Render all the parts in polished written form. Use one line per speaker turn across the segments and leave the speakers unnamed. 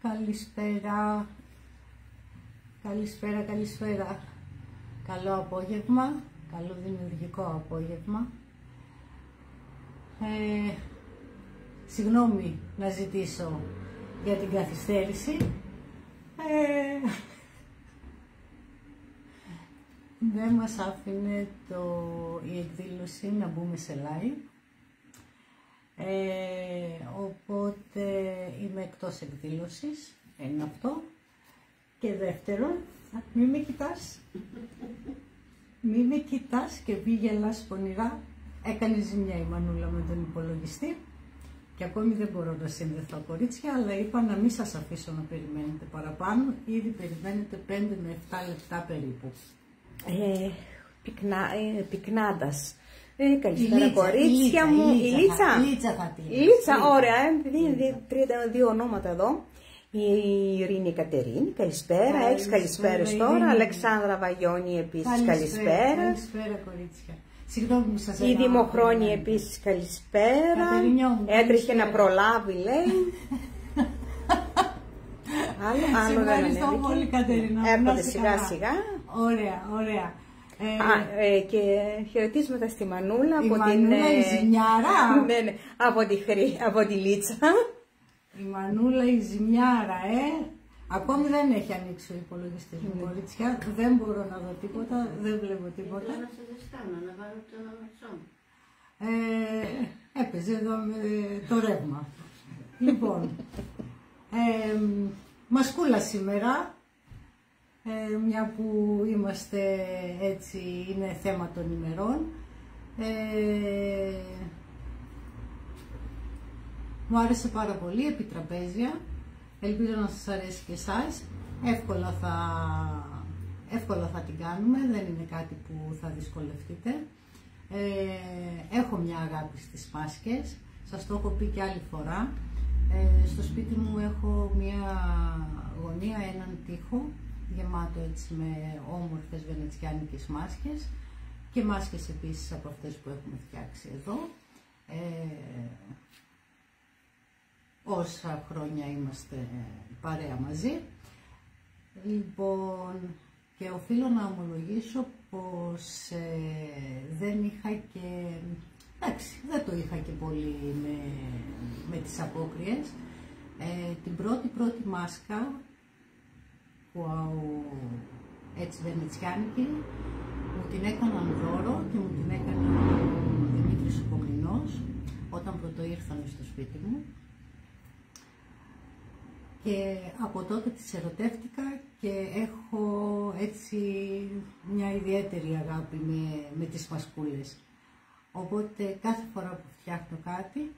Καλησπέρα. Καλησπέρα, καλησπέρα. Καλό απόγευμα, καλό δημιουργικό απόγευμα. Συγγνώμη να ζητήσω για την καθυστέρηση. Δεν μας άφηνε η εκδήλωση να μπούμε σε live. Οπότε είμαι εκτός εκδήλωσης, είναι αυτό. Και δεύτερον, μη με κοιτάς, μη με κοιτάς και μη γελάς πονηρά. Έκανε ζημιά η Μανούλα με τον υπολογιστή και ακόμη δεν μπορώ να συνδεθώ, κορίτσια, αλλά είπα να μην σας αφήσω να περιμένετε παραπάνω. Ήδη περιμένετε 5 με 7 λεπτά περίπου.
Πυκνάντας. Καλησπέρα, κορίτσια μου. Η Λίτσα.
Λίτσα,
ωραία. Επειδή είναι δύο ονόματα εδώ. Η Ειρήνη Κατερίνη, καλησπέρα. Έχεις καλησπέρες τώρα. Αλεξάνδρα Βαγιώνη επίσης, καλησπέρα.
Καλησπέρα, κορίτσια. Συγγνώμη που σας
η Δημοχρόνη επίσης, καλησπέρα. Έτρεχε να προλάβει, λέει.
Άλλο δεν ανέβηκε. Ευχαριστώ πολύ, Κατερίνα.
Έρχονται σιγά σιγά.
Ωραία, ωραία.
Και χαιρετίσματα στη Μανούλα
από Μανούλα, η ζημιάρα.
Ναι, από τη Λίτσα.
Η Μανούλα η ζημιάρα, Ακόμη δεν έχει ανοίξει ο υπολογιστής μου, κορίτσια. Δεν μπορώ να δω τίποτα, δεν βλέπω τίποτα.
Να σε ζεστάνω, να βάλω το σώμα.
Έπαιζε εδώ με το ρεύμα. Λοιπόν, μασκούλα σήμερα, μια που είμαστε έτσι, είναι θέμα των ημερών. Μου άρεσε πάρα πολύ, επιτραπέζια. Ελπίζω να σας αρέσει και εσάς. Εύκολα θα την κάνουμε, δεν είναι κάτι που θα δυσκολευτείτε. Έχω μια αγάπη στις μάσκες, σας το έχω πει και άλλη φορά. Στο σπίτι μου έχω μια γωνία, έναν τοίχο, γεμάτο έτσι με όμορφες βενετσιάνικες μάσκες και μάσκες επίσης από αυτές που έχουμε φτιάξει εδώ. Όσα χρόνια είμαστε παρέα μαζί. Λοιπόν, και οφείλω να ομολογήσω πως δεν είχα και... εντάξει, δεν το είχα και πολύ με τις απόκριες. Την πρώτη μάσκα, που έτσι βενετσιάνικη, μου την έκαναν δώρο και μου την έκανε ο Δημήτρης ο Κομνηνός όταν πρωτοήρθαν στο σπίτι μου. Και από τότε τις ερωτεύτηκα και έχω έτσι μια ιδιαίτερη αγάπη με τις μασκούλες. Οπότε κάθε φορά που φτιάχνω κάτι,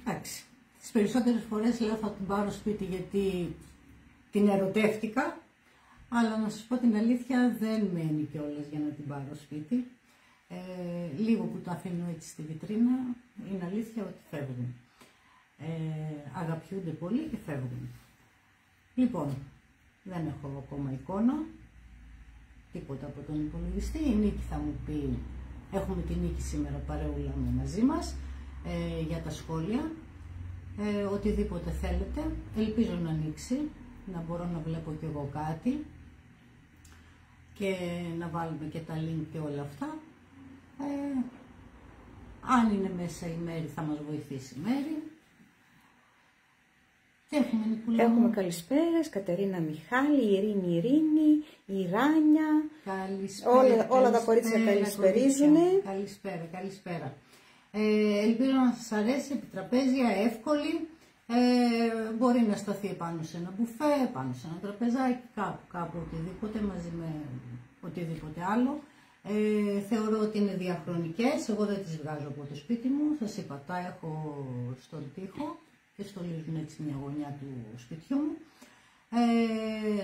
εντάξει, τις περισσότερες φορές λέω θα την πάρω σπίτι γιατί την ερωτεύτηκα, αλλά να σας πω την αλήθεια δεν μένει κιόλας για να την πάρω σπίτι. Λίγο που το αφήνω έτσι στη βιτρίνα, είναι αλήθεια ότι φεύγουν. Αγαπιούνται πολύ και φεύγουν. Λοιπόν, δεν έχω ακόμα εικόνα, τίποτα από τον υπολογιστή. Η Νίκη θα μου πει, έχουμε τη Νίκη σήμερα παρεούλα μαζί μας, για τα σχόλια, οτιδήποτε θέλετε. Ελπίζω να ανοίξει, να μπορώ να βλέπω κι εγώ κάτι και να βάλουμε και τα link και όλα αυτά. Αν είναι μέσα η Μέρη θα μας βοηθήσει η Μέρη.
Έχουμε καλησπέρες, Κατερίνα Μιχάλη, Ειρήνη, η Ράνια, όλα τα κορίτσια καλησπερίζουν.
Καλησπέρα. Ελπίζω να σας αρέσει, επιτραπέζια, εύκολη. Μπορεί να σταθεί πάνω σε ένα μπουφέ, πάνω σε ένα τραπεζάκι, κάπου οτιδήποτε, μαζί με οτιδήποτε άλλο. Θεωρώ ότι είναι διαχρονικές, εγώ δεν τις βγάζω από το σπίτι μου, σας είπα, τα έχω στον τοίχο και στολίζουν έτσι μια γωνιά του σπιτιού μου.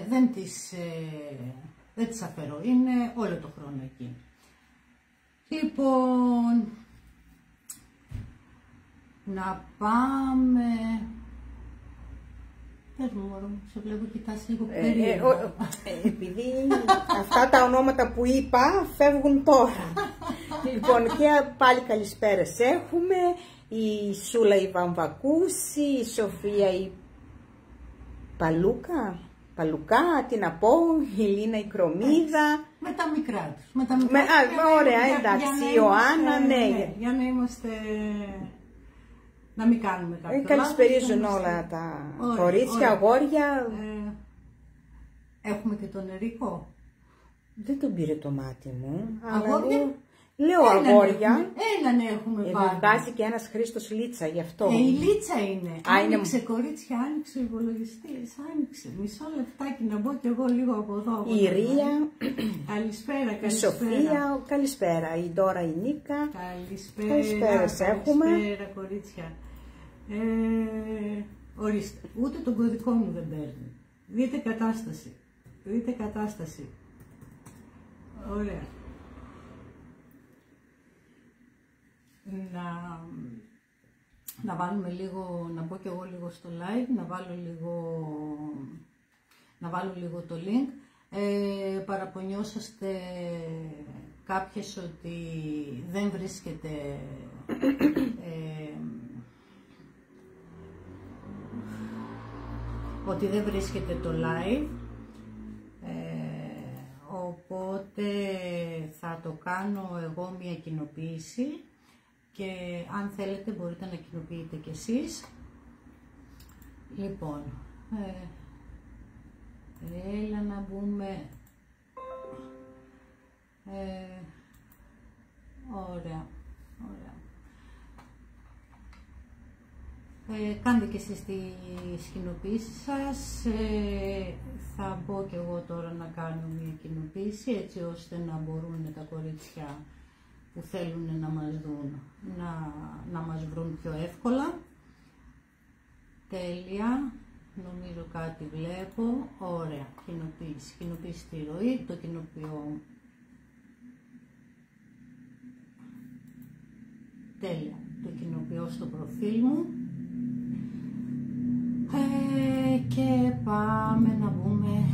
Δεν τις αφαιρώ, είναι όλο το χρόνο εκεί. Λοιπόν, να πάμε... Πες μου μωρό, σε βλέπω κοιτάς λίγο περίεργα.
Επειδή αυτά τα ονόματα που είπα φεύγουν τώρα. Λοιπόν, και πάλι καλησπέρες έχουμε. η Σούλα η Βαμβακούση, η Σοφία η Παλουκά, τι να πω, η Λίνα η Κρομίδα.
Με τα μικρά τους.
Ωραία, εντάξει, η Ιωάννα, ναι.
Για να είμαστε... Να μην κάνουμε κάποιο
καλησπερίζουν όλα τα κορίτσια, αγόρια.
Έχουμε και τον Ερικό.
Δεν τον πήρε το μάτι μου.
Αγόρια.
Λέω αγόρια.
Έναν έχουμε πάρει.
Βγάζει και ένας Χρήστος Λίτσα, γι' αυτό.
Η Λίτσα είναι. Άνοιξε κορίτσια, άνοιξε ο υπολογιστής. Άνοιξε. Μισό λεπτάκι να μπω κι εγώ λίγο από εδώ.
Η Ρία.
Καλησπέρα, καλησπέρα.
Η Σοφία, καλησπέρα. Η Ντόρα, η Νίκα.
Καλησπέρα,
έχουμε.
Καλησπέρα, κορίτσια. Ορίστε, ούτε τον κωδικό μου δεν παίρνει. Δείτε κατάσταση. Δείτε κατάσταση. Ωραία. Να βάλουμε λίγο, να μπω κι εγώ λίγο στο live, να βάλω λίγο το link. Παραπονιόσαστε κάποιες ότι δεν βρίσκεται το live, οπότε θα το κάνω εγώ μια κοινοποίηση και αν θέλετε μπορείτε να κοινοποιείτε κι εσείς. Λοιπόν, έλα να μπούμε. Ωραία, ωραία. Κάντε και εσείς τις κοινοποίησεις σας. Θα μπω και εγώ τώρα να κάνω μια κοινοποίηση έτσι ώστε να μπορούν τα κορίτσια που θέλουν να μας δουν να μας βρουν πιο εύκολα. Τέλεια. Νομίζω κάτι βλέπω. Ωραία. Κοινοποίηση. Κοινοποίηση στη ροή. Το κοινοποιώ. Τέλεια. Το κοινοποιώ στο προφίλ μου. Και πάμε να μπούμε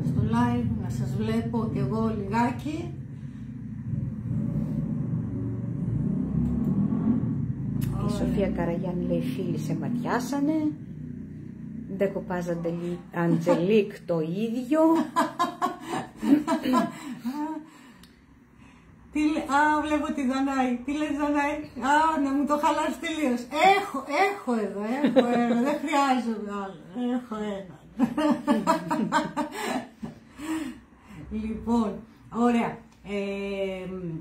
στο live, να σας βλέπω κι εγώ λιγάκι.
Η Σοφία Καραγιάννη λέει φίλοι σε ματιάσανε. Ντεκοπάζ Αντζελίκ το ίδιο.
Βλέπω τη Δανάη. Τι λέει Δανάη? Να μου το χαλάσει τελείως. Έχω εδώ, δεν χρειάζομαι άλλο. Έχω ένα. Λοιπόν, ωραία.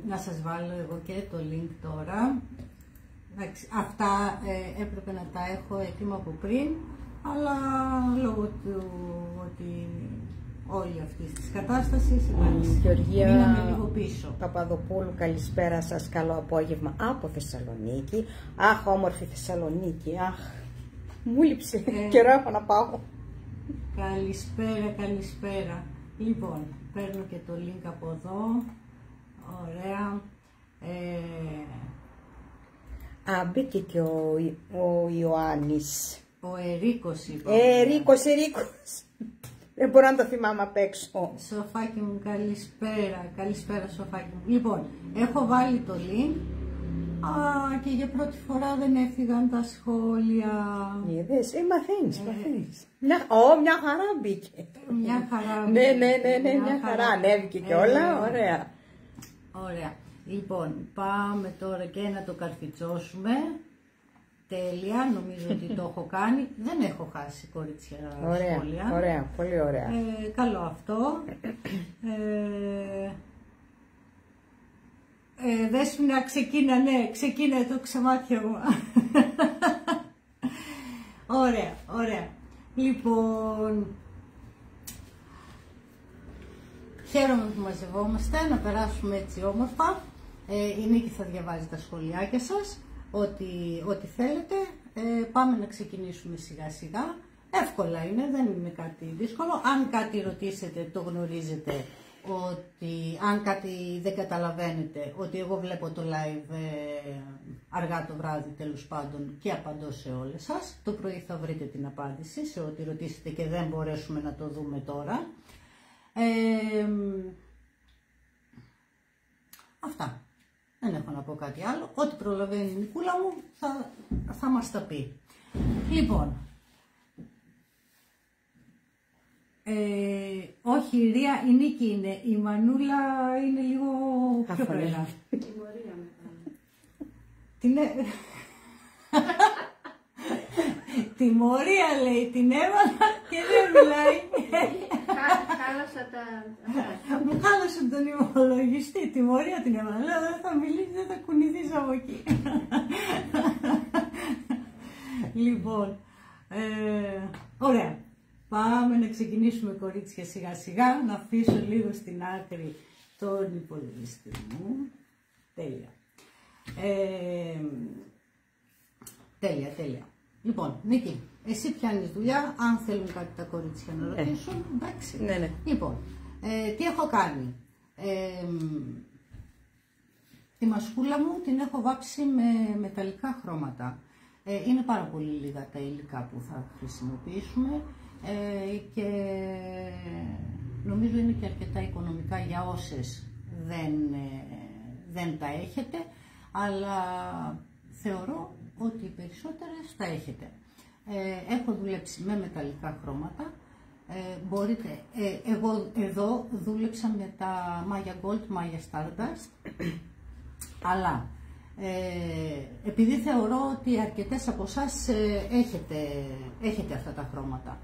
Να σας βάλω εγώ και το link τώρα. Αυτά έπρεπε να τα έχω έτοιμα από πριν, αλλά λόγω του ότι όλη αυτή τη κατάσταση μείναμε λίγο πίσω.
Παπαδοπούλου, καλησπέρα σας, καλό απόγευμα από Θεσσαλονίκη. Αχ, όμορφη Θεσσαλονίκη, αχ, μου λείψε, καιρό έχω να πάω.
Καλησπέρα, καλησπέρα. Λοιπόν, παίρνω και το link από εδώ, ωραία.
Μπήκε και ο Ιωάννης.
Ο Ερίκος είπε.
Ερίκος. Δεν μπορώ να το θυμάμαι απ' έξω.
Σοφάκι μου, καλησπέρα. Καλησπέρα, Σοφάκι μου. Λοιπόν, έχω βάλει το link. Και για πρώτη φορά δεν έφυγαν τα σχόλια.
Είδες, μαθαίνεις. Μια χαρά μπήκε.
Μια χαρά
μπήκε. Ναι, μια χαρά. Ανέβηκε και όλα, ωραία.
Ωραία. Λοιπόν, πάμε τώρα και να το καρφιτσώσουμε. Τέλεια, νομίζω ότι το έχω κάνει. Δεν έχω χάσει, κορίτσια, σχόλια.
Ωραία, πολύ ωραία.
Καλό αυτό. Δέσποινα, ξεκίνα το ξεμάτιαγμα. Ωραία. Λοιπόν, χαίρομαι που μαζευόμαστε, να περάσουμε έτσι όμορφα. Η Νίκη θα διαβάζει τα σχολιάκια σας, ό,τι θέλετε. Πάμε να ξεκινήσουμε σιγά σιγά. Εύκολα είναι, δεν είναι κάτι δύσκολο. Αν κάτι ρωτήσετε, το γνωρίζετε. Ότι αν κάτι δεν καταλαβαίνετε, ότι εγώ βλέπω το live αργά το βράδυ τέλος πάντων και απαντώ σε όλες σας. Το πρωί θα βρείτε την απάντηση σε ό,τι ρωτήσετε και δεν μπορέσουμε να το δούμε τώρα. Αυτά. Δεν έχω να πω κάτι άλλο. Ό,τι προλαβαίνει η Νικούλα μου θα μας τα πει. Λοιπόν, όχι η Ρία, η Νίκη είναι. Η Μανούλα είναι λίγο πιο πέρα.
Τιμωρία μετά.
Τιμωρία λέει, την έβαλα και δεν μιλάει.
Χάλασα τα...
Μου χάλασε τον υπολογιστή, τιμωρία την έβαλα. Λέω δεν θα μιλήσει, δεν θα κουνηθείς από εκεί. Λοιπόν, ωραία. Πάμε να ξεκινήσουμε, κορίτσια, σιγά σιγά. Να αφήσω λίγο στην άκρη τον υπολογιστή μου. Τέλεια. Τέλεια. Λοιπόν, Νίκη, εσύ πιάνεις δουλειά, αν θέλουν κάτι τα κορίτσια να ρωτήσουν, εντάξει.
Ναι.
Λοιπόν, τι έχω κάνει. Τη μασκούλα μου την έχω βάψει με μεταλλικά χρώματα. Είναι πάρα πολύ λίγα τα υλικά που θα χρησιμοποιήσουμε και νομίζω είναι και αρκετά οικονομικά για όσες δεν τα έχετε, αλλά θεωρώ ότι οι περισσότερες τα έχετε. Έχω δουλέψει με μεταλλικά χρώματα. Εγώ εδώ δούλεψα με τα Maya Gold, Maya Stardust, αλλά επειδή θεωρώ ότι αρκετές από εσάς έχετε αυτά τα χρώματα.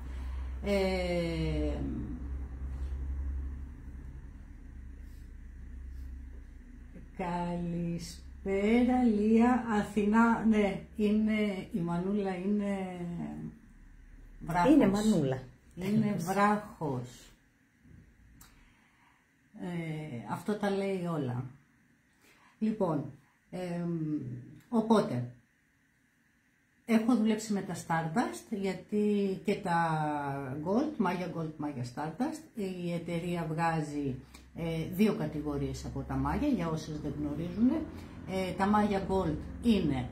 Καλησπέρα Λία, Αθηνά, ναι, είναι, η Μανούλα είναι βράχος.
Είναι Μανούλα.
Είναι βράχος. Αυτό τα λέει όλα. Λοιπόν, οπότε, έχω δουλέψει με τα Stardust, γιατί και τα Gold, Maya Stardust, η εταιρεία βγάζει δύο κατηγορίες από τα Maya, για όσες δεν γνωρίζουν. Τα Maya Gold είναι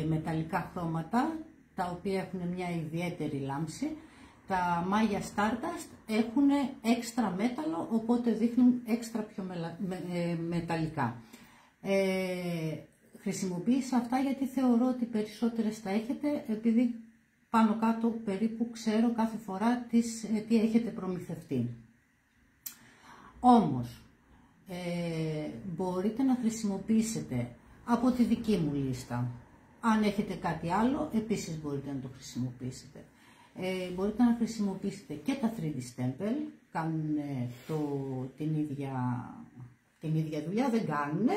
μεταλλικά χρώματα, τα οποία έχουν μια ιδιαίτερη λάμψη. Τα Maya Stardust έχουν έξτρα μέταλλο, οπότε δείχνουν έξτρα πιο μεταλλικά. Χρησιμοποίησα αυτά γιατί θεωρώ ότι περισσότερες τα έχετε, επειδή πάνω κάτω περίπου ξέρω κάθε φορά τι έχετε προμηθευτεί. Όμως, μπορείτε να χρησιμοποιήσετε από τη δική μου λίστα. Αν έχετε κάτι άλλο, επίσης μπορείτε να το χρησιμοποιήσετε. Μπορείτε να χρησιμοποιήσετε και τα 3D Stemple, κάνουν την ίδια δουλειά, δεν κάνουν,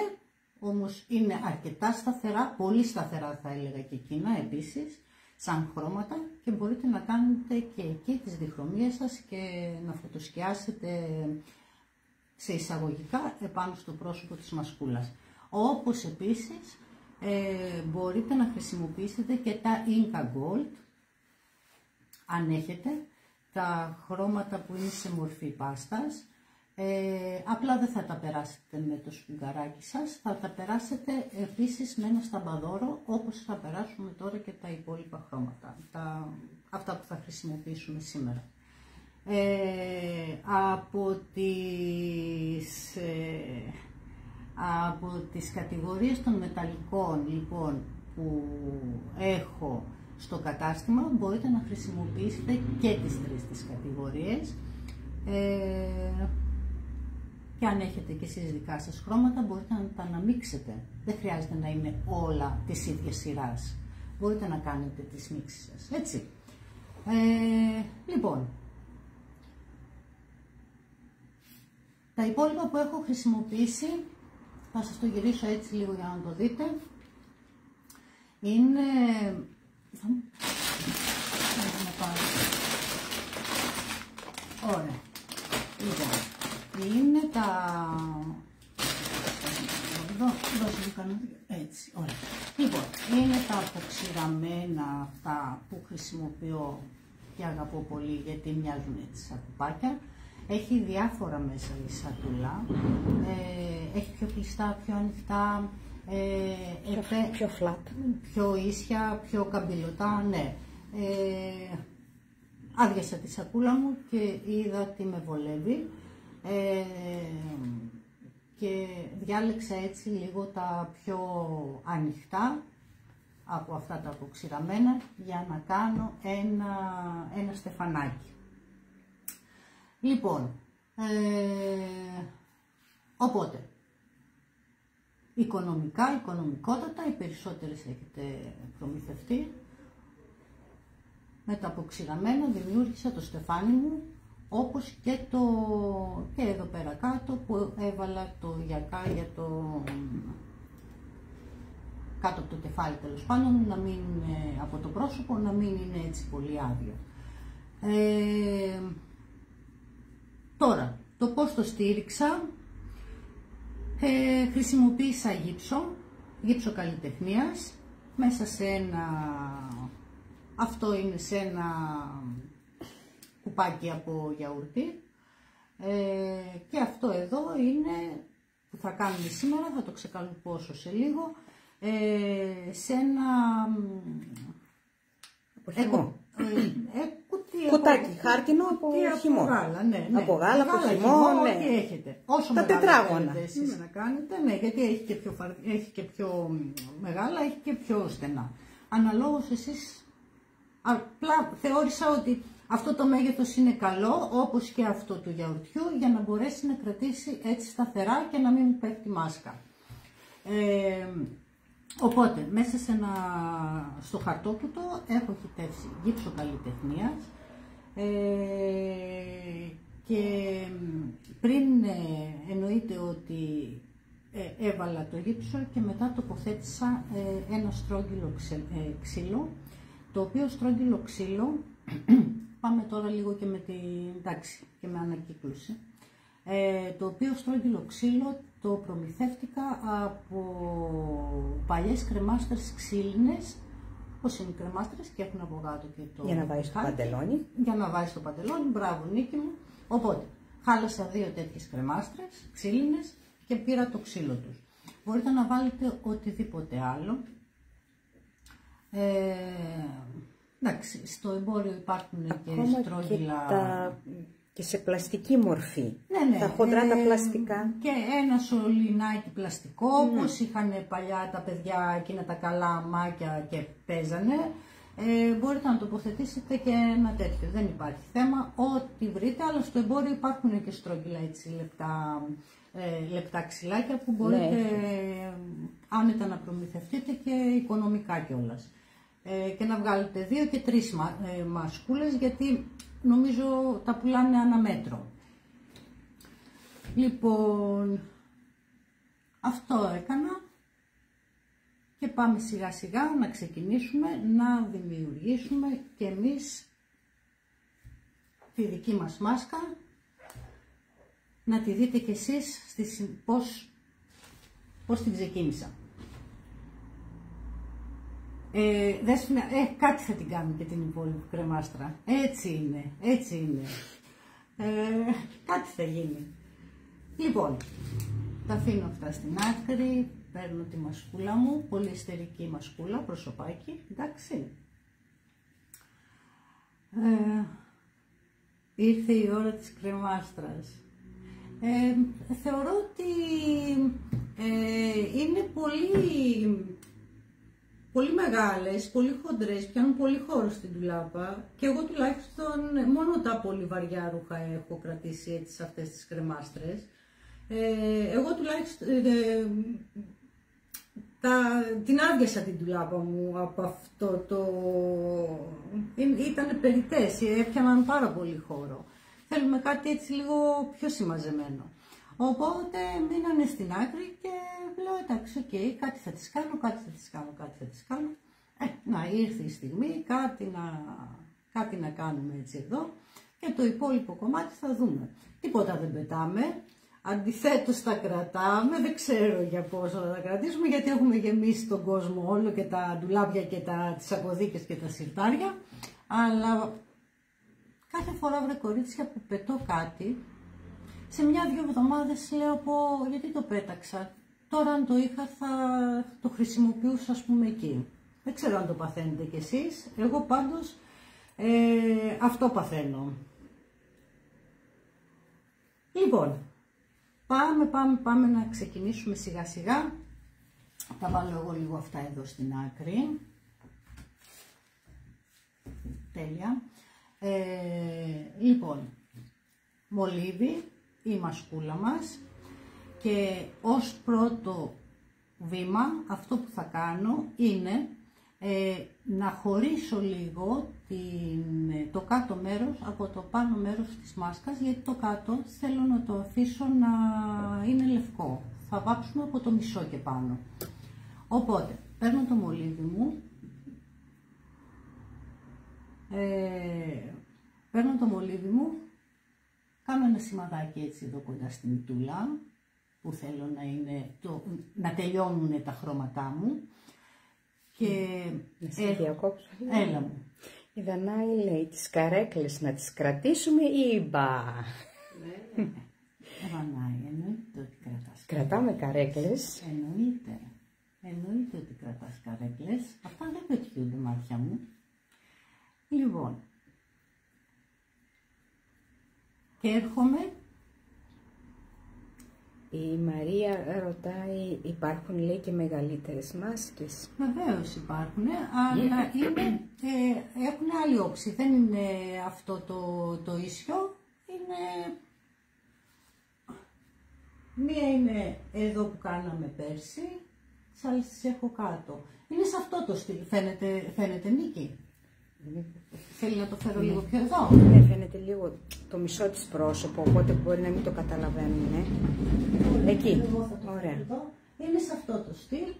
όμως είναι αρκετά σταθερά, πολύ σταθερά θα έλεγα και εκείνα επίσης, σαν χρώματα, και μπορείτε να κάνετε και εκεί τις διχρωμίες σας και να φωτοσκιάσετε σε εισαγωγικά επάνω στο πρόσωπο της μασκούλας. Όπως επίσης μπορείτε να χρησιμοποιήσετε και τα Inca Gold, αν έχετε, τα χρώματα που είναι σε μορφή πάστας. Απλά δεν θα τα περάσετε με το σπουγγαράκι σας, θα τα περάσετε επίσης με ένα σταμπαδόρο, όπως θα περάσουμε τώρα και τα υπόλοιπα χρώματα, αυτά που θα χρησιμοποιήσουμε σήμερα. Από τις κατηγορίες των μεταλλικών λοιπόν που έχω στο κατάστημα, μπορείτε να χρησιμοποιήσετε και τις τρεις τις κατηγορίες, και αν έχετε και εσείς δικά σας χρώματα μπορείτε να τα αναμίξετε, δεν χρειάζεται να είναι όλα της ίδιας σειράς, μπορείτε να κάνετε τις μίξεις σας, έτσι. Λοιπόν, τα υπόλοιπα που έχω χρησιμοποιήσει, θα σας το γυρίσω έτσι λίγο για να το δείτε, είναι... Ωραία. Λοιπόν, είναι τα... Έτσι, ωραία. Λοιπόν, είναι τα αποξηραμένα αυτά που χρησιμοποιώ και αγαπώ πολύ, γιατί μοιάζουν έτσι σαν κουπάκια. Έχει διάφορα μέσα η σακούλα, έχει πιο κλειστά, πιο ανοιχτά,
πιο flat,
πιο ίσια, πιο καμπυλωτά, ναι. Άδειασα τη σακούλα μου και είδα τι με βολεύει, και διάλεξα έτσι λίγο τα πιο ανοιχτά από αυτά τα αποξηραμένα για να κάνω ένα στεφανάκι. Λοιπόν, οπότε, οικονομικότατα, οι περισσότερες έχετε προμηθευτεί. Με τα αποξηραμένα δημιούργησα το στεφάνι μου, όπως και εδώ πέρα κάτω που έβαλα το γιακά για κάτω από το κεφάλι, τέλος πάντων, να μην είναι από το πρόσωπο, να μην είναι έτσι πολύ άδειο. Τώρα, το πώς το στήριξα, χρησιμοποίησα γύψο καλλιτεχνίας, μέσα σε αυτό είναι σε ένα κουπάκι από γιαούρτι, και αυτό εδώ είναι που θα κάνουμε σήμερα, θα το ξεκαλουπώσω σε λίγο, σε ένα
κουτάκι χάρτινο από χυμό.
Γάλα, ναι.
Από γάλα, από χυμό, ναι.
Ό,τι έχετε. Όσο
τα τετράγωνα.
Εσείς να κάνετε, ναι, γιατί έχει και πιο μεγάλα, έχει και πιο στενά. Αναλόγως εσείς, απλά θεώρησα ότι αυτό το μέγεθος είναι καλό, όπως και αυτό του γιαουρτιού, για να μπορέσει να κρατήσει έτσι σταθερά και να μην μου πέφτει μάσκα. Οπότε, μέσα στο χαρτόκουτο έχω χυτεύσει γύψο καλλιτεχνίας, και πριν εννοείται ότι έβαλα το γύψο και μετά τοποθέτησα ένα στρόγγυλο ξύλο, το οποίο στρόγγυλο ξύλο, πάμε τώρα λίγο και και με ανακύκλωση, το οποίο στρόγγυλο ξύλο το προμηθεύτηκα από παλιές κρεμάστρες ξύλινες, όπως είναι οι κρεμάστρες και έχουν από κάτω και το...
Για να βάζεις το παντελόνι.
Για να βάζεις το παντελόνι, μπράβο Νίκη μου. Οπότε, χάλασα 2 τέτοιες κρεμάστρες ξύλινες και πήρα το ξύλο τους. Μπορείτε να βάλετε οτιδήποτε άλλο. Εντάξει, στο εμπόριο υπάρχουν και στρόγγυλα...
Και σε πλαστική μορφή.
Ναι.
Τα χοντρά τα πλαστικά.
Και ένα σωληνάκι πλαστικό, όπως είχαν παλιά τα παιδιά εκείνα τα καλά μάκια και παίζανε. Μπορείτε να τοποθετήσετε και ένα τέτοιο, δεν υπάρχει θέμα. Ό,τι βρείτε, αλλά στο εμπόριο υπάρχουν και στρόγγυλα έτσι λεπτά ξυλάκια που μπορείτε άνετα να προμηθευτείτε και οικονομικά κιόλας. Και να βγάλετε 2 και 3 μασκούλες, γιατί νομίζω τα πουλάνε ανά μέτρο. Λοιπόν, αυτό έκανα και πάμε σιγά σιγά να ξεκινήσουμε να δημιουργήσουμε και εμείς τη δική μας μάσκα, να τη δείτε κι εσείς πώς την ξεκίνησα. Δέσποινα, κάτι θα την κάνουμε και την υπόλοιπη κρεμάστρα. Έτσι είναι. Κάτι θα γίνει. Λοιπόν, τα αφήνω αυτά στην άκρη, παίρνω τη μασκούλα μου, πολυεστερική μασκούλα, προσωπάκι, εντάξει. Ήρθε η ώρα της κρεμάστρας. Θεωρώ ότι είναι πολύ μεγάλες, πολύ χοντρές, πιάνουν πολύ χώρο στην ντουλάπα και εγώ τουλάχιστον μόνο τα πολύ βαριά ρούχα έχω κρατήσει έτσι σε αυτές τις κρεμάστρες. Εγώ τουλάχιστον την άδειασα την ντουλάπα μου από αυτό ήταν περιττές, έπιαναν πάρα πολύ χώρο. Θέλουμε κάτι έτσι λίγο πιο συμμαζεμένο. Οπότε μείνανε στην άκρη και λέω εντάξει, κάτι θα τις κάνω, να ήρθε η στιγμή, κάτι να κάνουμε έτσι εδώ και το υπόλοιπο κομμάτι θα δούμε. Τίποτα δεν πετάμε, αντιθέτως τα κρατάμε, δεν ξέρω για πόσο θα τα κρατήσουμε, γιατί έχουμε γεμίσει τον κόσμο όλο και τα ντουλάπια και τις αποδίκες και τα συρτάρια, αλλά κάθε φορά βρε κορίτσια που πετώ κάτι, σε 1-2 εβδομάδες λέω γιατί το πέταξα, τώρα αν το είχα θα το χρησιμοποιούσα ας πούμε εκεί. Δεν ξέρω αν το παθαίνετε κι εσείς, εγώ πάντως αυτό παθαίνω. Λοιπόν, πάμε να ξεκινήσουμε σιγά σιγά. Θα βάλω εγώ λίγο αυτά εδώ στην άκρη. Τέλεια. Λοιπόν, μολύβι, η μασκούλα μας, και ως πρώτο βήμα αυτό που θα κάνω είναι να χωρίσω λίγο το κάτω μέρος από το πάνω μέρος της μάσκας, γιατί το κάτω θέλω να το αφήσω να είναι λευκό. Θα βάψουμε από το μισό και πάνω. Οπότε παίρνω το μολύβι μου, κάνω ένα σημαδάκι έτσι εδώ κοντά στη μυτούλα που θέλω να τελειώνουν τα χρώματά μου. Και
να σε διακόψω.
Έλα μου.
Η Δανάη λέει τις καρέκλες να τις κρατήσουμε ή μπα.
Δανάη, εννοείται ότι κρατάς.
Κρατάμε καρέκλες.
Εννοείται ότι κρατάς καρέκλες. Αυτά δεν πετυχούνται μάτια μου. Λοιπόν, και έρχομαι.
Η Μαρία ρωτάει, υπάρχουν λέει και μεγαλύτερες μάσκες?
Βεβαίως υπάρχουν, αλλά έχουν άλλη όψη. Δεν είναι αυτό το ίσιο. Μία είναι εδώ που κάναμε πέρσι, τις άλλες τις έχω κάτω. Είναι σε αυτό το στυλ. Φαίνεται Νίκη? Θέλει να το φέρω λίγο πιο εδώ?
Ναι, φαίνεται λίγο το μισό της πρόσωπο, οπότε μπορεί να μην το καταλαβαίνουν. Εκεί, ωραία.
Είναι σε αυτό το στυλ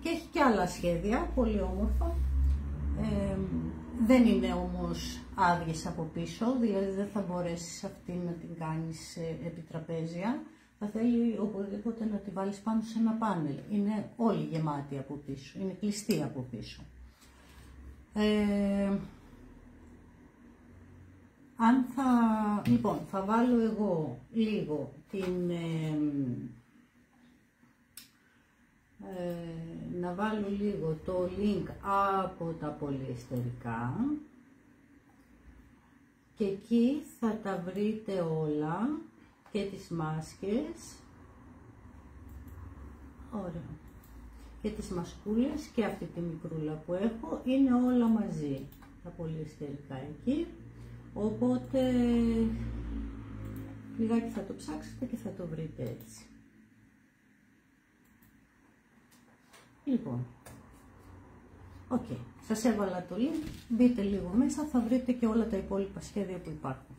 και έχει και άλλα σχέδια, πολύ όμορφα. Δεν είναι όμως άδειες από πίσω, δηλαδή δεν θα μπορέσεις αυτή να την κάνεις επί τραπέζια. Θα θέλει οπωσδήποτε να τη βάλεις πάνω σε ένα πάνελ. Είναι όλη γεμάτη από πίσω, είναι κλειστή από πίσω. Λοιπόν, θα βάλω εγώ λίγο να βάλω λίγο το link από τα πολυεστερικά και εκεί θα τα βρείτε όλα και τις μάσκες. Ωραία. Και τις μασκούλες και αυτή τη μικρούλα που έχω, είναι όλα μαζί τα πολυεστερικά εκεί, οπότε λιγάκι θα το ψάξετε και θα το βρείτε έτσι. Λοιπόν, σας έβαλα το link, μπείτε λίγο μέσα, θα βρείτε και όλα τα υπόλοιπα σχέδια που υπάρχουν.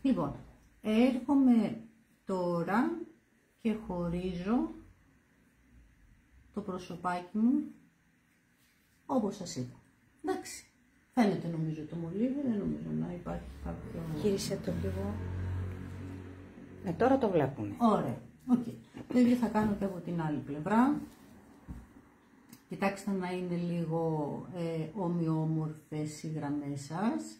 Λοιπόν, έρχομαι τώρα και χωρίζω το προσωπάκι μου όπως σας είπα. Εντάξει, φαίνεται νομίζω το μολύβι, δεν νομίζω να υπάρχει κάποιο...
Γύρισε το λίγο. Τώρα το βλέπουμε.
Ωραία, το ίδιο θα κάνω και από την άλλη πλευρά. Κοιτάξτε να είναι λίγο ομοιόμορφες οι γραμμές σας.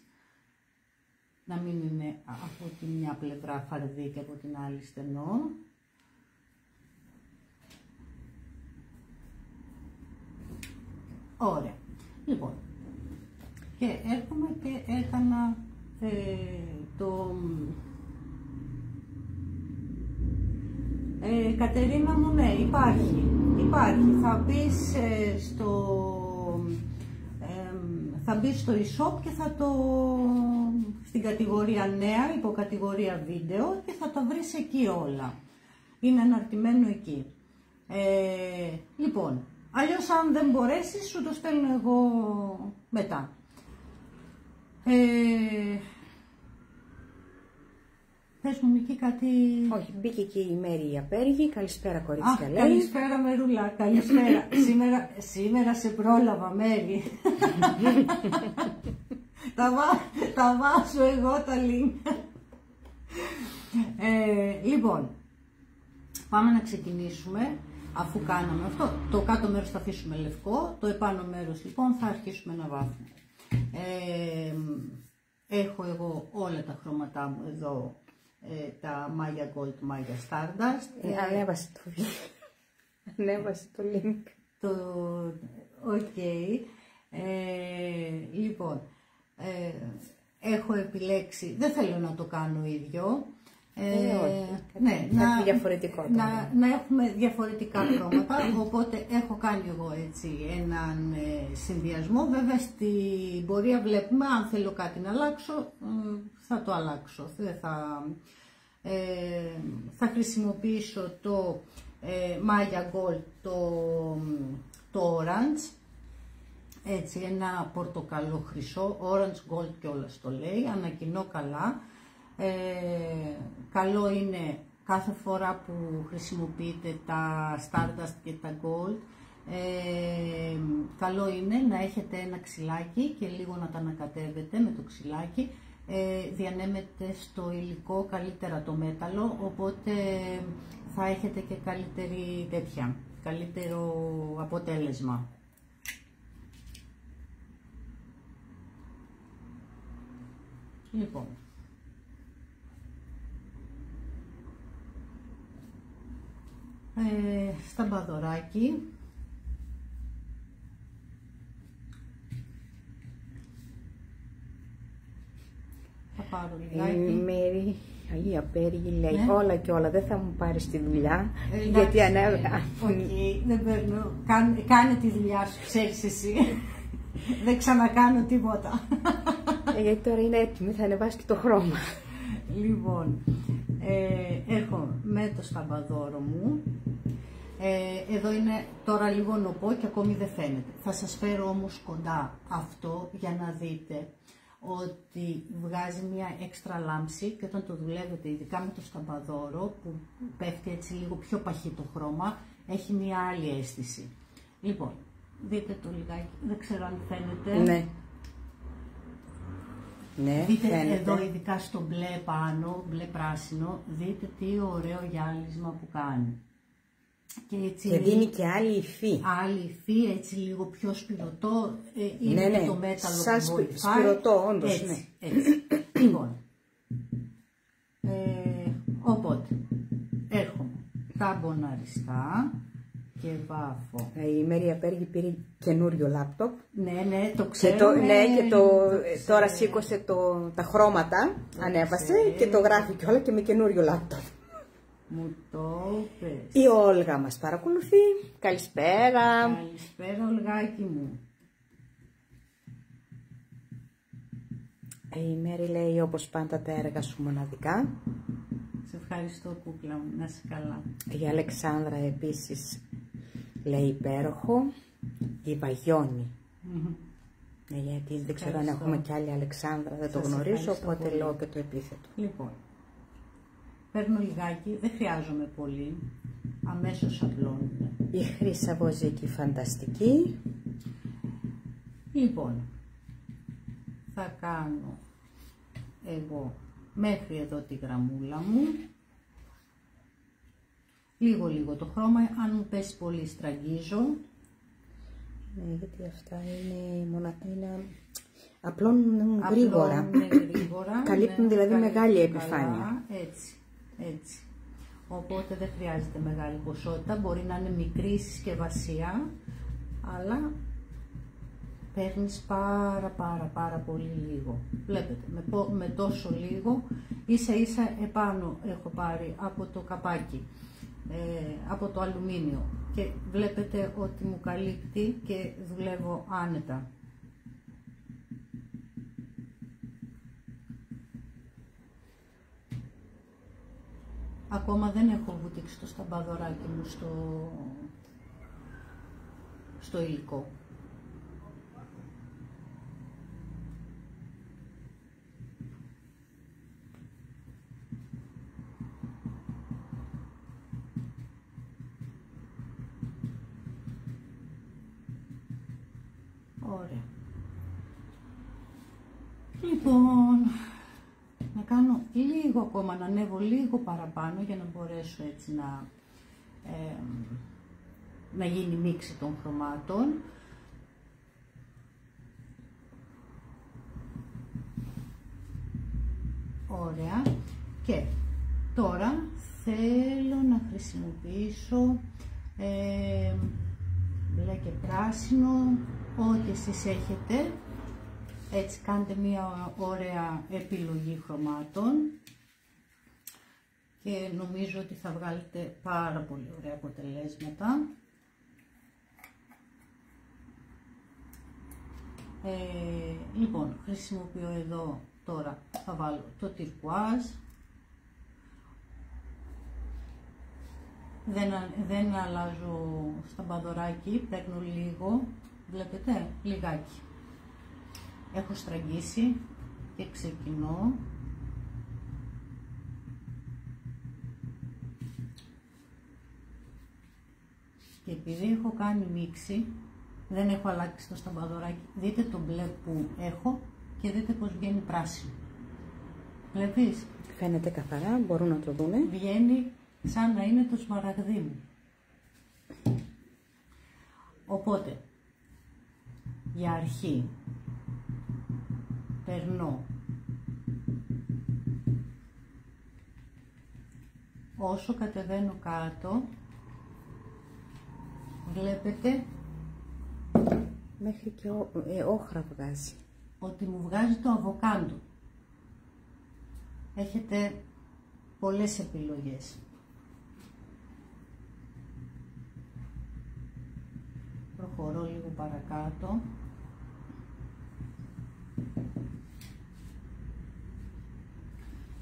Να μην είναι από τη μια πλευρά φαρδί και από την άλλη στενό. Ωραία. Λοιπόν, και έρχομαι και έκανα Κατερίνα μου, ναι, υπάρχει. Θα μπεις στο e-shop και στην κατηγορία νέα, υποκατηγορία βίντεο, και θα τα βρεις εκεί όλα. Είναι αναρτημένο εκεί. Λοιπόν, αλλιώς αν δεν μπορέσεις, σου το στέλνω εγώ μετά. Πες μου Νίκη κάτι...
Όχι, μπήκε και η Μέρη η Απέργη. Καλησπέρα κορίτσια, λέει.
Καλησπέρα Μερούλα, καλησπέρα. Σήμερα σε πρόλαβα Μέρη. Τα βάζω εγώ τα link. Λοιπόν, πάμε να ξεκινήσουμε. Αφού κάναμε αυτό, το κάτω μέρος θα αφήσουμε λευκό, το επάνω μέρος λοιπόν θα αρχίσουμε να βάφουμε. Έχω εγώ όλα τα χρώματά μου εδώ, τα Maya Gold, Maya Stardust.
Ανέβασε το link.
Λοιπόν, έχω επιλέξει, δεν θέλω να το κάνω ίδιο, Ναι,
διαφορετικό
να έχουμε διαφορετικά χρώματα, οπότε έχω κάνει εγώ έτσι έναν συνδυασμό. Βέβαια στην πορεία βλέπουμε, αν θέλω κάτι να αλλάξω, θα το αλλάξω. Θα χρησιμοποιήσω το Maya Gold, το orange, έτσι ένα πορτοκαλό χρυσό, orange gold κιόλας το λέει, ανακοινώ καλά. Καλό είναι κάθε φορά που χρησιμοποιείτε τα Stardust και τα Gold, καλό είναι να έχετε ένα ξυλάκι και λίγο να τα ανακατεύετε με το ξυλάκι. Διανέμεται στο υλικό καλύτερα το μέταλλο, οπότε θα έχετε και καλύτερο αποτέλεσμα. Λοιπόν, σταμπαδωράκι, θα πάρω λιγάκι.
Μέρη, Αγία Πέργη λέει, ναι, όλα και όλα, δεν θα μου πάρεις τη δουλειά, γιατί ανέβηκα.
Όχι, δεν παίρνω, κάνε τη δουλειά σου, ξέρεις εσύ, δεν ξανακάνω τίποτα.
Γιατί τώρα είναι έτοιμη, θα ανεβάσει και το χρώμα.
Λοιπόν, έχω με το σταμπαδόρο μου, εδώ είναι τώρα λίγο νοπό και ακόμη δεν φαίνεται. Θα σας φέρω όμως κοντά αυτό για να δείτε ότι βγάζει μια έξτρα λάμψη και όταν το δουλεύετε ειδικά με το σταμπαδόρο που πέφτει έτσι λίγο πιο παχύ το χρώμα, έχει μια άλλη αίσθηση. Λοιπόν, δείτε το λιγάκι, δεν ξέρω αν φαίνεται.
Ναι. Ναι,
δείτε
φαίνεται.
Εδώ ειδικά στο μπλε πάνω, μπλε πράσινο, δείτε τι ωραίο γυάλισμα που κάνει.
Και δίνει και άλλη υφή.
Άλλη υφή, έτσι λίγο πιο σπυρωτό, είναι ναι, το μέταλλο
σαν
που βοηθάει.
Σπυρωτό, όντως,
έτσι,
ναι.
Έτσι. Λοιπόν, οπότε, έρχομαι ταμποναριστά και βάφω.
Η Μέρια Πέργη πήρε καινούριο λάπτοπ.
Ναι, το ξέρω.
Και τώρα σήκωσε τα χρώματα, ανέβασε και το γράφει κιόλα και με καινούριο λάπτοπ.
Μου το πες.
Η Όλγα μας παρακολουθεί. Καλησπέρα.
Καλησπέρα, Ολγάκι μου.
Η Μέρη λέει, όπως πάντα τα έργα σου μοναδικά.
Σε ευχαριστώ, κούκλα μου. Να είσαι καλά.
Η Αλεξάνδρα επίσης λέει υπέροχο. Η Βαγιώνη. Γιατί δεν ξέρω αν έχουμε κι άλλη Αλεξάνδρα, δεν το γνωρίζω, οπότε πολύ. Λέω και το επίθετο.
Λοιπόν, παίρνω λιγάκι, δεν χρειάζομαι πολύ, αμέσως απλώνουμε.
Η Χρύσα Βοζίκη φανταστική.
Λοιπόν, θα κάνω εγώ μέχρι εδώ τη γραμμούλα μου. Λίγο το χρώμα, αν μου πέσει πολύ στραγγίζω.
Ναι, γιατί αυτά είναι απλώνουν γρήγορα. Καλύπτουν δηλαδή μεγάλη επιφάνεια.
Έτσι. Οπότε δεν χρειάζεται μεγάλη ποσότητα, μπορεί να είναι μικρή συσκευασία, αλλά παίρνεις πάρα πολύ λίγο. Βλέπετε, με τόσο λίγο, ίσα επάνω έχω πάρει από το καπάκι, από το αλουμίνιο και βλέπετε ότι μου καλύπτει και δουλεύω άνετα. Ακόμα δεν έχω βουτήξει το σταμπαδωράκι μου στο υλικό. Ωραία. Λοιπόν, να κάνω λίγο ακόμα, να ανέβω λίγο παραπάνω για να μπορέσω έτσι να γίνει μίξη των χρωμάτων. Ωραία. Και τώρα θέλω να χρησιμοποιήσω μπλε και πράσινο, ό,τι εσείς έχετε. Έτσι κάντε μία ωραία επιλογή χρωμάτων. και νομίζω ότι θα βγάλετε πάρα πολύ ωραία αποτελέσματα. Λοιπόν, χρησιμοποιώ εδώ τώρα, θα βάλω το τυρκουάζ. Δεν αλλάζω σταμπαδωράκι, παίρνω λίγο, βλέπετε, λιγάκι. Έχω στραγγίσει και ξεκινώ. Και επειδή έχω κάνει μίξη, δεν έχω αλλάξει το σταμπαδωράκι. Δείτε το μπλε που έχω και δείτε πως βγαίνει πράσινο. Βλέπεις?
Φαίνεται καθαρά, μπορούν να το δούνε.
Βγαίνει σαν να είναι το σμαραγδί μου. Οπότε, για αρχή, περνώ όσο κατεβαίνω κάτω, βλέπετε
μέχρι και όχρα βγάζει.
Ότι μου βγάζει το αβοκάντο. Έχετε πολλές επιλογές. Προχωρώ λίγο παρακάτω.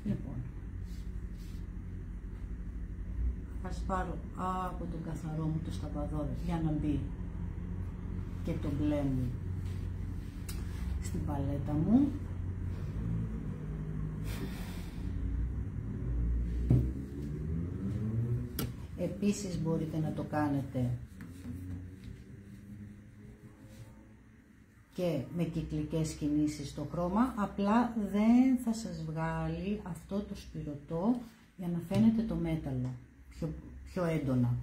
Λοιπόν, θα σπάρω από τον καθαρό μου το σταμπαδόρο για να μπει και το μπλε μου στην παλέτα μου. Επίσης μπορείτε να το κάνετε και με κυκλικές κινήσεις στο χρώμα, απλά δεν θα σας βγάλει αυτό το σπυρωτό για να φαίνεται το μέταλλο πιο έντονα.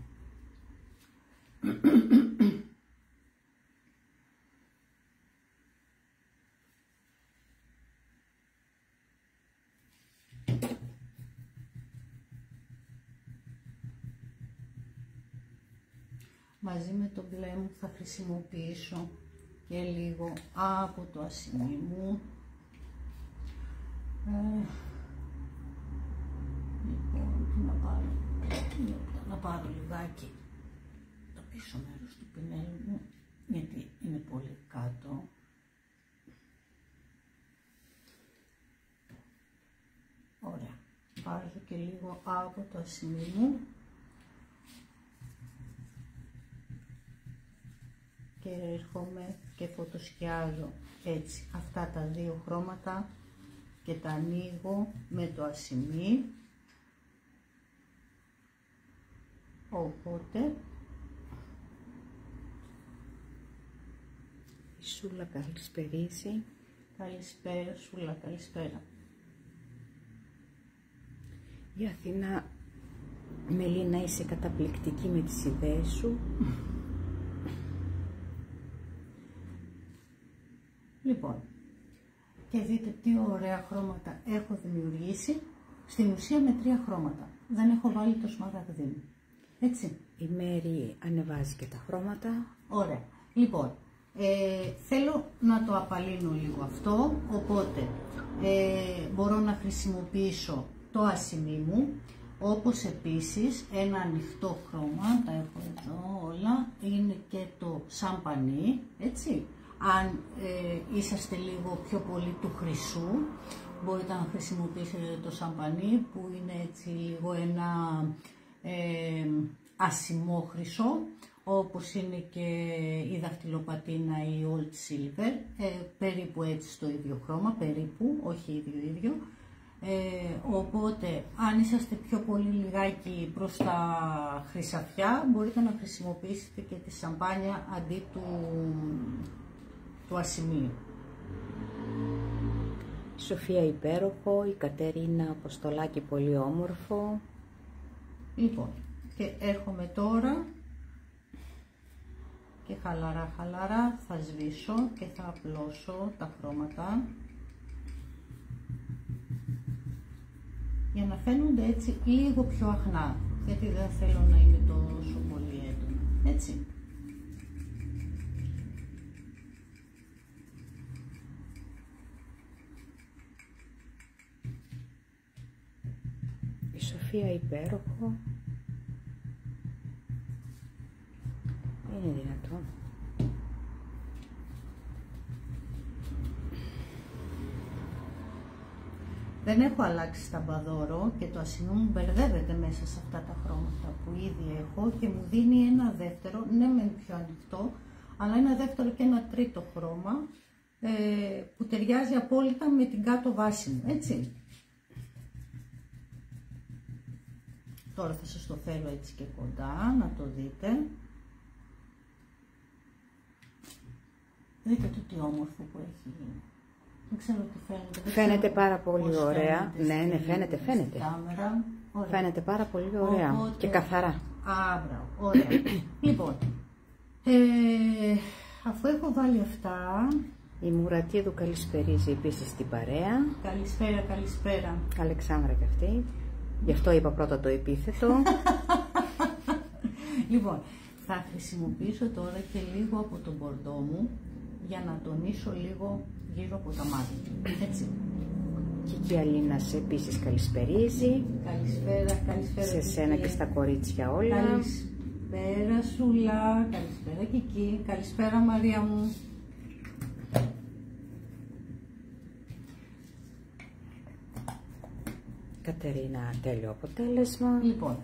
Μαζί με το μπλε μου θα χρησιμοποιήσω και λίγο από το ασημί μου. Λοιπόν, να πάρω λιγάκι το πίσω μέρος του πινέλου μου, γιατί είναι πολύ κάτω. Ωραία, βάζω και λίγο από το ασημί μου. Και έρχομαι και φωτοσκιάζω έτσι αυτά τα δύο χρώματα και τα ανοίγω με το ασημί. Οπότε
η Σούλα καλησπερίζει.
Καλησπέρα Σούλα, καλησπέρα.
Η Αθηνά, Μελίνα, είσαι καταπληκτική με τις ιδέες σου.
Λοιπόν, και δείτε τι ωραία χρώματα έχω δημιουργήσει, στην ουσία με 3 χρώματα. Δεν έχω βάλει το σμαραγδί μου, έτσι.
Η Μέρη ανεβάζει και τα χρώματα.
Ωραία. Λοιπόν, θέλω να το απαλύνω λίγο αυτό, οπότε μπορώ να χρησιμοποιήσω το ασημί μου, όπως επίσης ένα ανοιχτό χρώμα, τα έχω εδώ όλα, είναι και το σαμπανί, έτσι. Αν είσαστε λίγο πιο πολύ του χρυσού, μπορείτε να χρησιμοποιήσετε το σαμπανί που είναι έτσι λίγο ένα ασημό χρυσό, όπως είναι και η δαχτυλοπατίνα ή η old silver, περίπου έτσι στο ίδιο χρώμα, περίπου, όχι ίδιο. Οπότε αν είσαστε πιο πολύ λιγάκι προς τα χρυσαφιά, μπορείτε να χρησιμοποιήσετε και τη σαμπάνια αντί του ασημίου.
Η Σοφία υπέροχο, η Κατερίνα Αποστολάκη πολύ όμορφο.
Λοιπόν, και έρχομαι τώρα και χαλαρά θα σβήσω και θα απλώσω τα χρώματα για να φαίνονται έτσι λίγο πιο αχνά, γιατί δεν θέλω να είναι τόσο πολύ έντονα, έτσι.
Η Σοφία υπέροχο. Είναι δυνατόν.
Δεν έχω αλλάξει σταμπαδόρο και το ασημί μου μπερδεύεται μέσα σε αυτά τα χρώματα που ήδη έχω και μου δίνει ένα δεύτερο, ναι μεν πιο ανοιχτό, αλλά ένα δεύτερο και ένα τρίτο χρώμα που ταιριάζει απόλυτα με την κάτω βάση μου, έτσι. Τώρα θα σας το φέρω έτσι και κοντά, να το δείτε. Δείτε το τι όμορφο που έχει γίνει. Δεν ξέρω τι φαίνεται.
Φαίνεται πάρα πολύ ωραία. Ναι, φαίνεται.
Κάμερα.
Φαίνεται πάρα πολύ ωραία. Οπότε... και καθαρά.
Α, μπράβο. Ωραία. Λοιπόν, αφού έχω βάλει αυτά...
Η Μουρατίδου καλησπερίζει επίσης την παρέα.
Καλησπέρα.
Αλεξάνδρα και αυτή. Γι' αυτό είπα πρώτα το επίθετο.
Λοιπόν, θα χρησιμοποιήσω τώρα και λίγο από τον μπορντό μου για να τονίσω λίγο γύρω από τα μάτια. Έτσι.
Και η Αλίνα επίσης καλησπερίζει.
Καλησπέρα.
Σε σένα και στα κορίτσια όλα.
Καλησπέρα Σούλα. Καλησπέρα Κική. Καλησπέρα Μαρία μου.
Κατερίνα, τέλειο αποτέλεσμα.
Λοιπόν,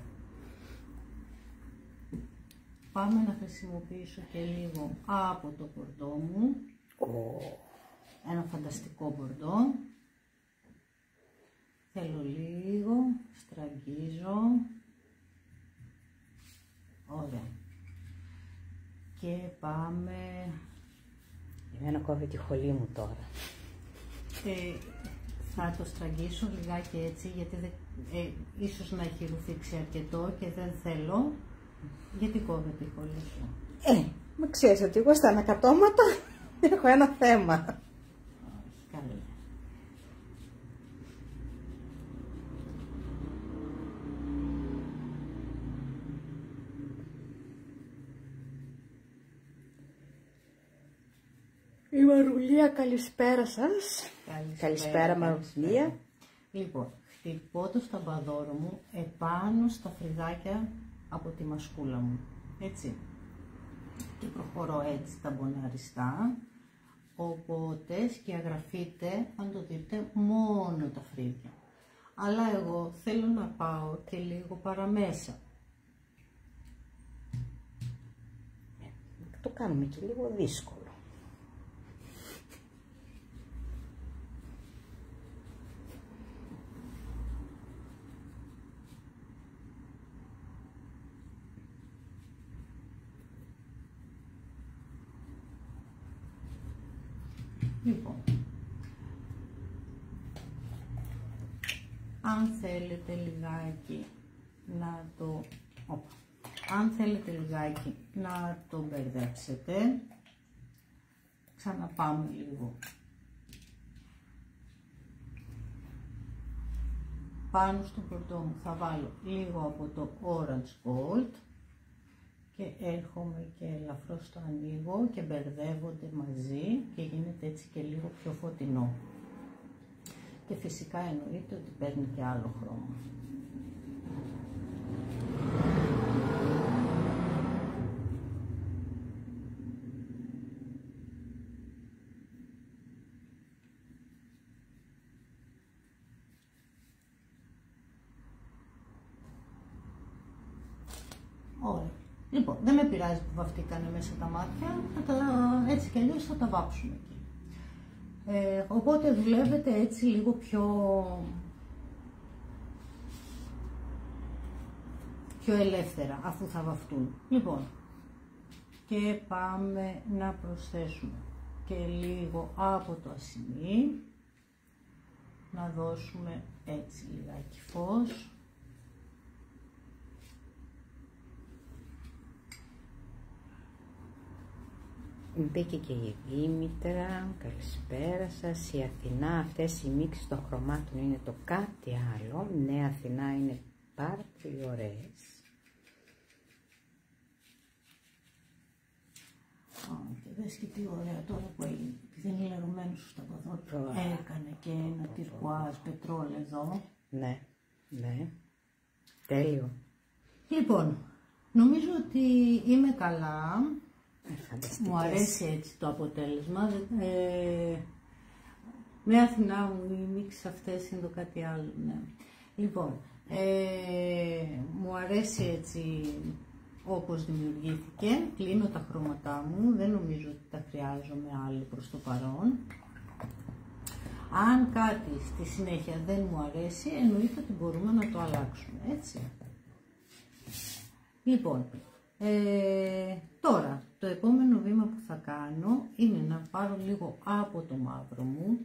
πάμε να χρησιμοποιήσω και λίγο από το μπορντό μου. Ένα φανταστικό μπορντό. Θέλω λίγο, στραγγίζω. Ωραία. Και πάμε...
Εμένα κόβει τη χολή μου τώρα.
Θα το στραγγίσω λιγάκι έτσι, γιατί ίσως να έχει ρουφήξει αρκετό και δεν θέλω. Γιατί κόβεται η χολή σου?
Μα ξέρεις ότι εγώ στα ανακατώματα έχω ένα θέμα.
Όχι, καλά.
Η Μαρουλία, καλησπέρα σας. Καλησπέρα Μαρουλία.
Λοιπόν, χτυπώ το σταμπαδόρο μου επάνω στα φρυδάκια από τη μασκούλα μου. Έτσι. Και προχωρώ έτσι τα μποναριστά. Οπότε σκιαγραφείτε, αν το δείτε, μόνο τα φρύδια. Αλλά εγώ θέλω να πάω και λίγο παραμέσα.
Το κάνουμε και λίγο δύσκολο.
Λοιπόν, αν θέλετε λιγάκι να το μπερδέψετε, ξαναπάμε λίγο πάνω στο μπορντό μου. Θα βάλω λίγο από το Orange Gold και έρχομαι και ελαφρώς το ανοίγω και μπερδεύονται μαζί και γίνεται έτσι και λίγο πιο φωτεινό. Και φυσικά εννοείται ότι παίρνει και άλλο χρώμα. Ωραία. Λοιπόν, δεν με πειράζει που βαφτήκανε μέσα τα μάτια, έτσι κι αλλιώς θα τα βάψουμε εκεί. Οπότε δουλεύετε έτσι λίγο πιο ελεύθερα αφού θα βαφτούν. Λοιπόν, και πάμε να προσθέσουμε και λίγο από το ασημί, να δώσουμε έτσι λιγάκι φως.
Μπήκε και η Δήμητρα, καλησπέρα σας. Η Αθηνά, αυτές οι μίξεις των χρωμάτων είναι το κάτι άλλο. Ναι, Αθηνά, είναι πάρα πολύ ωραίες.
Και δες και τι ωραία τώρα που έγινε. Δεν είναι λερωμένο στο σταμπαδόρο. Έκανε και ένα τυρκουάζ πετρόλ εδώ.
Ναι, ναι. Τέλειο.
Λοιπόν, νομίζω ότι είμαι καλά. Μου αρέσει έτσι το αποτέλεσμα. Με Αθηνά μου οι μίξεις αυτές είναι το κάτι άλλο. Ναι. Λοιπόν, μου αρέσει έτσι όπως δημιουργήθηκε. Κλείνω τα χρώματά μου. Δεν νομίζω ότι τα χρειάζομαι άλλο προς το παρόν. Αν κάτι στη συνέχεια δεν μου αρέσει, εννοείται ότι μπορούμε να το αλλάξουμε, έτσι. Λοιπόν, τώρα το επόμενο βήμα που θα κάνω είναι να πάρω λίγο από το μαύρο μου.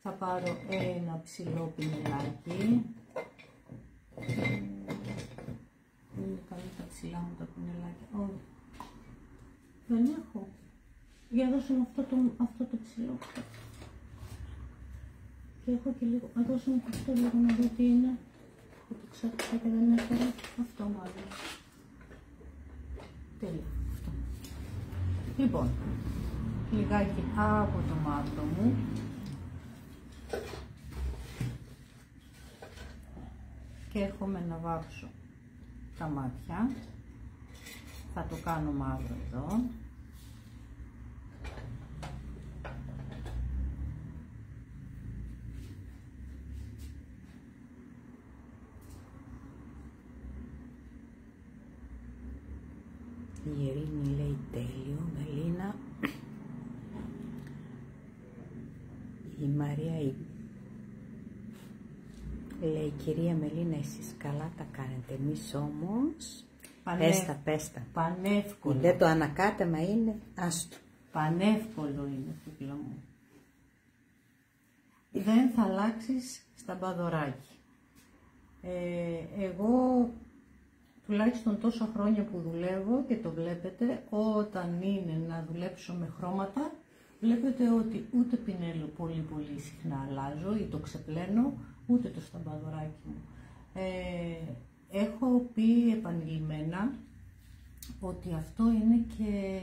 Θα πάρω ένα ψηλό πινελάκι. Είναι καλά τα ψηλά μου τα πινελάκια. Όχι. Δεν έχω. Για δώσω μου αυτό το ψηλό. Και έχω και λίγο. Να δώσω μου αυτό λίγο να δω τι είναι. Το ξέχασα και δεν έφερα. Αυτό μάλλον. Τέλεια. Αυτό. Λοιπόν, λιγάκι από το μαύρο μου. Και έρχομαι να βάψω τα μάτια. Θα το κάνω μαύρο εδώ.
Η Ειρήνη λέει τέλειο, Μελίνα. Η Μαρία λέει, κυρία Μελίνα, εσείς καλά τα κάνετε, εμείς όμως... Πέστα.
Πανεύκολο.
Δεν το ανακάτεμα είναι, άστο.
Πανεύκολο είναι, φίλο μου. Δεν θα αλλάξεις στα μπαδωράκι. Εγώ τουλάχιστον τόσα χρόνια που δουλεύω και το βλέπετε, όταν είναι να δουλέψω με χρώματα, βλέπετε ότι ούτε πινέλο πολύ συχνά αλλάζω ή το ξεπλένω, ούτε το σταμπαδωράκι μου. Έχω πει επανειλημμένα ότι αυτό είναι και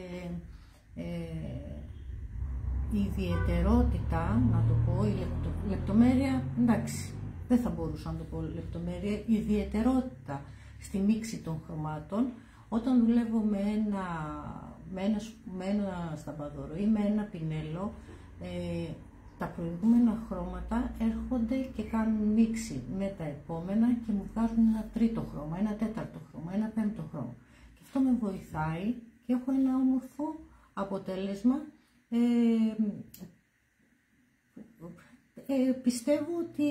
η ιδιαιτερότητα, να το πω, η λεπτομέρεια, εντάξει, δεν θα μπορούσα να το πω λεπτομέρεια, η ιδιαιτερότητα στη μίξη των χρωμάτων, όταν δουλεύω με ένα σταμπαδόρο ή με ένα πινέλο, τα προηγούμενα χρώματα έρχονται και κάνουν μίξη με τα επόμενα και μου βγάζουν ένα τρίτο χρώμα, ένα τέταρτο χρώμα, ένα πέμπτο χρώμα. Και αυτό με βοηθάει και έχω ένα όμορφο αποτέλεσμα. Πιστεύω ότι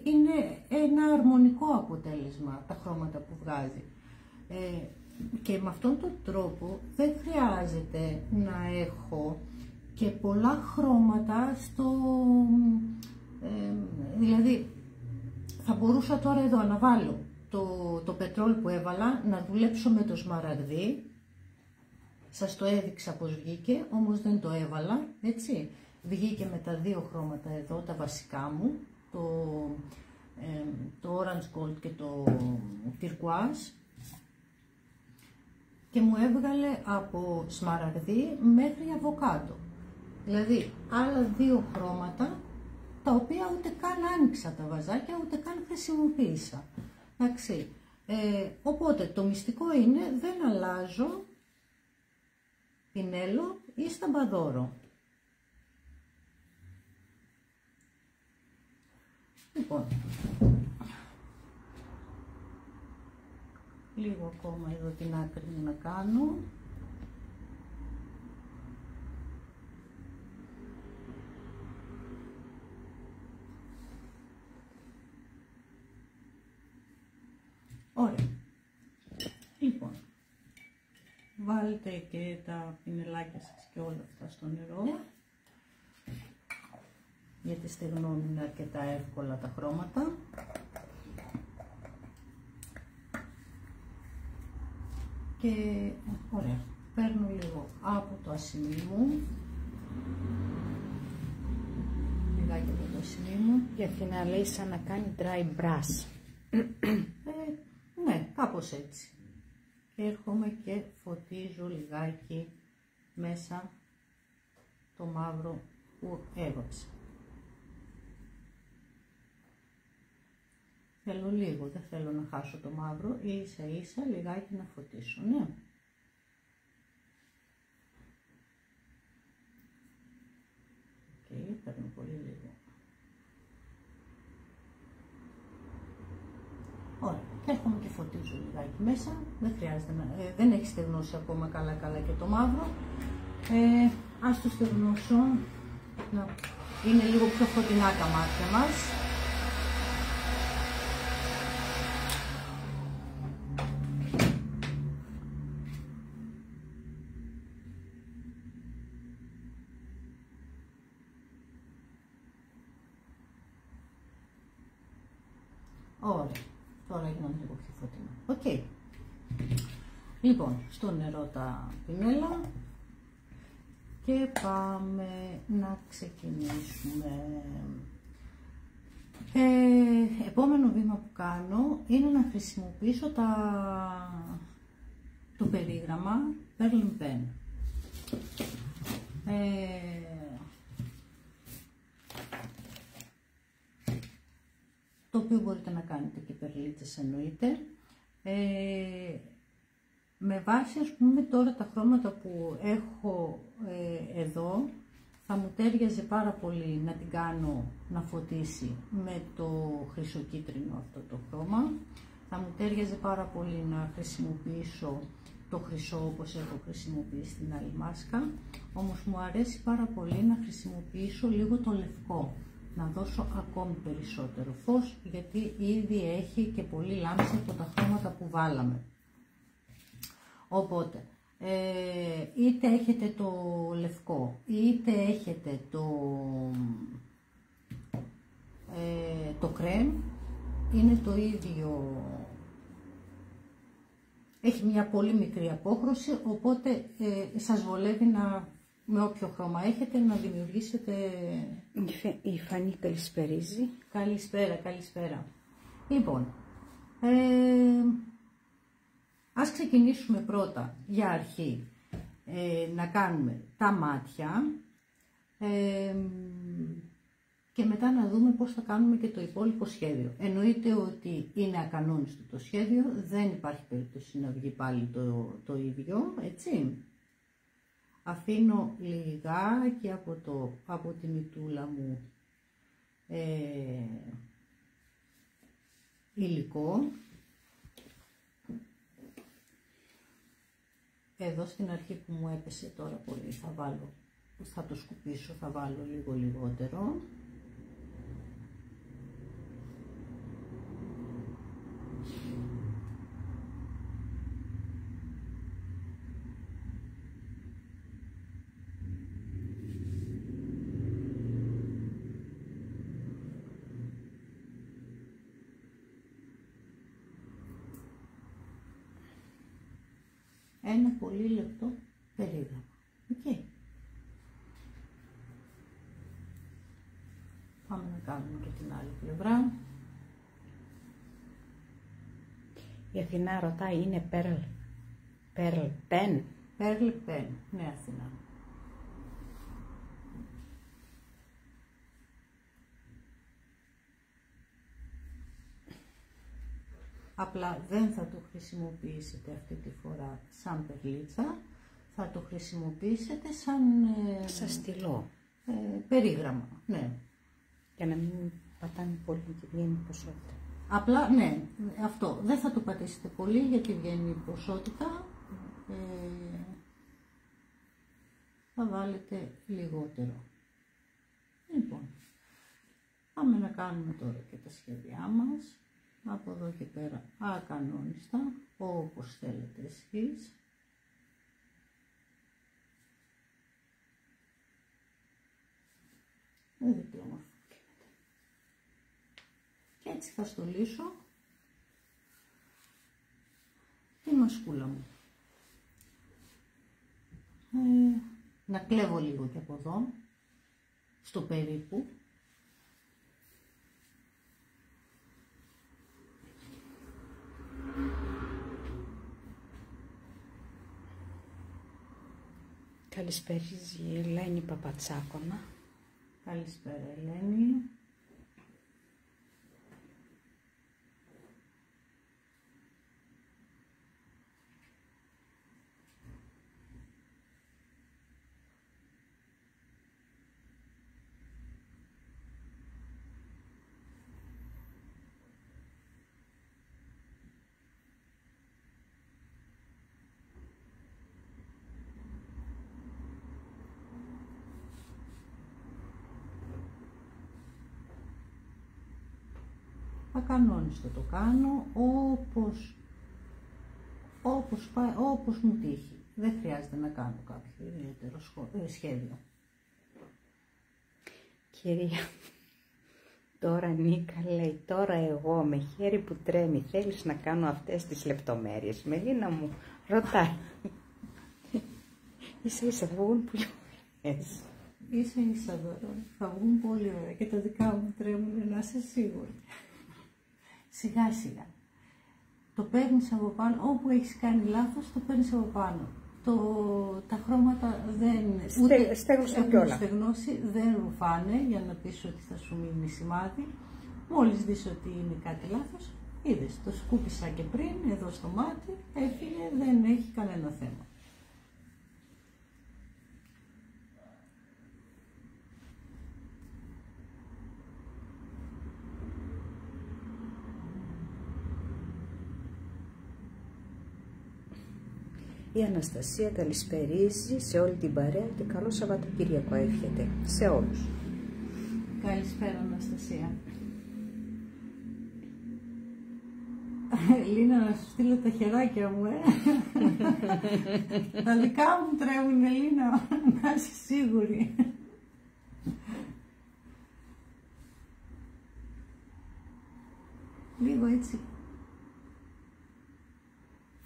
είναι ένα αρμονικό αποτέλεσμα τα χρώματα που βγάζει. Και με αυτόν τον τρόπο δεν χρειάζεται να έχω και πολλά χρώματα δηλαδή θα μπορούσα τώρα εδώ να βάλω το πετρόλ που έβαλα, να δουλέψω με το σμαραγδί. Σας το έδειξα πως βγήκε, όμως δεν το έβαλα, έτσι. Βγήκε με τα δύο χρώματα εδώ, τα βασικά μου, το orange gold και το turquoise. Και μου έβγαλε από σμαραγδί μέχρι αβοκάτο. Δηλαδή άλλα δύο χρώματα, τα οποία ούτε καν άνοιξα τα βαζάκια, ούτε καν χρησιμοποίησα. Εντάξει. Οπότε το μυστικό είναι δεν αλλάζω πινέλο ή σταμπαδόρο. Λοιπόν, λίγο ακόμα εδώ την άκρη μου να κάνω. Ωραία. Λοιπόν, βάλτε και τα πινελάκια σας και όλα αυτά στο νερό, γιατί στεγνώνουν αρκετά εύκολα τα χρώματα. Και ωραία, παίρνω λίγο από το ασημί μου, λιγάκι από το ασημί μου.
Η Αθηνά λέει σαν να κάνει dry brush.
Ναι, κάπως έτσι. Και έρχομαι και φωτίζω λιγάκι μέσα το μαύρο που έβαψα. Θέλω λίγο, δεν θέλω να χάσω το μαύρο, ίσα ίσα λιγάκι να φωτίσω, ναι. Παίρνω πολύ λίγο. Ωραία, και έρχομαι και φωτίζω λιγάκι μέσα, δεν χρειάζεται να, δεν έχει στεγνώσει ακόμα καλά και το μαύρο. Ας το στεγνώσω, να είναι λίγο πιο φωτεινά τα μάτια μας. Ωραία, τώρα έγιναν λίγο πιο φωτεινά. Οκ. Λοιπόν, στο νερό τα πινέλα και πάμε να ξεκινήσουμε. Επόμενο βήμα που κάνω είναι να χρησιμοποιήσω το περίγραμμα Perlin Pen. Το οποίο μπορείτε να κάνετε και περλίτσες εννοείται. Με βάση ας πούμε τώρα τα χρώματα που έχω εδώ, θα μου τέριαζε πάρα πολύ να την κάνω να φωτίσει με το χρυσοκίτρινο αυτό το χρώμα. Θα μου τέριαζε πάρα πολύ να χρησιμοποιήσω το χρυσό όπως έχω χρησιμοποιήσει στην άλλη μάσκα. Όμως μου αρέσει πάρα πολύ να χρησιμοποιήσω λίγο το λευκό, να δώσω ακόμη περισσότερο φως, γιατί ήδη έχει και πολύ λάμψη από τα χρώματα που βάλαμε. Οπότε, είτε έχετε το λευκό, είτε έχετε το κρέμ, είναι το ίδιο, έχει μια πολύ μικρή απόχρωση, οπότε σας βολεύει με όποιο χρώμα έχετε να δημιουργήσετε.
Η Φανή καλησπερίζει.
Καλησπέρα. Λοιπόν, ας ξεκινήσουμε πρώτα για αρχή να κάνουμε τα μάτια και μετά να δούμε πώς θα κάνουμε και το υπόλοιπο σχέδιο. Εννοείται ότι είναι ακανόνιστο το σχέδιο, δεν υπάρχει περίπτωση να βγει πάλι το ίδιο, έτσι. Αφήνω λιγάκι από τη μυτούλα μου υλικό. Εδώ στην αρχή που μου έπεσε τώρα πολύ θα το σκουπίσω, θα βάλω λίγο λιγότερο. Ένα πολύ λεπτό περίγραμμα. Okay. Πάμε να κάνουμε και την άλλη πλευρά.
Η Αθηνά ρωτάει, είναι Perl Pen?
Perl Pen, ναι Αθηνά. Απλά δεν θα το χρησιμοποιήσετε αυτή τη φορά σαν περλίτσα, θα το χρησιμοποιήσετε σαν
στυλό.
Περίγραμμα, ναι.
Για να μην πατάνε πολύ και βγαίνει η ποσότητα.
Απλά, ναι, αυτό. Δεν θα το πατήσετε πολύ γιατί βγαίνει η ποσότητα. Θα βάλετε λιγότερο. Λοιπόν, πάμε να κάνουμε τώρα και τα σχέδιά μας. Από εδώ και πέρα ακανόνιστα, όπως θέλετε εσείς. Δείτε τι όμορφο γίνεται. Και έτσι θα στολίσω τη μασκούλα μου. Να κλέβω λίγο και από εδώ, στο περίπου.
Καλησπερίζει η Ελένη Παπατσάκονα.
Καλησπέρα Ελένη. ακανόνιστο το κάνω, όπως μου τύχει. Δεν χρειάζεται να κάνω κάποιο ιδιαίτερο σχέδιο.
Κυρία, τώρα Νίκα λέει, τώρα εγώ με χέρι που τρέμει θέλεις να κάνω αυτές τις λεπτομέρειες. Μελίνα μου ρωτάει. Ίσα ίσα θα βγουν πολύ ωραίες.
Ίσα ίσα θα βγουν πολύ ωραία και τα δικά μου τρέμουν, να είσαι σίγουρη. Σιγά σιγά. Το παίρνεις από πάνω, όπου έχεις κάνει λάθος το παίρνεις από πάνω. Τα χρώματα δεν
στέγνωσαν κιόλα.
Στεγνώσει, δεν ρουφάνε για να πεις ότι θα σου μείνει σημάδι. Μόλις δεις ότι είναι κάτι λάθος, είδες, το σκούπισα και πριν, εδώ στο μάτι, έφυγε, δεν έχει κανένα θέμα.
Η Αναστασία καλησπερίζει σε όλη την παρέα και καλό Σαββατοκύριακο εύχεται σε όλους.
Καλησπέρα Αναστασία. Λίνα, να σου στείλω τα χεράκια μου, Τα δικά μου τρέμουν, Λίνα, να είσαι σίγουρη. Λίγο έτσι.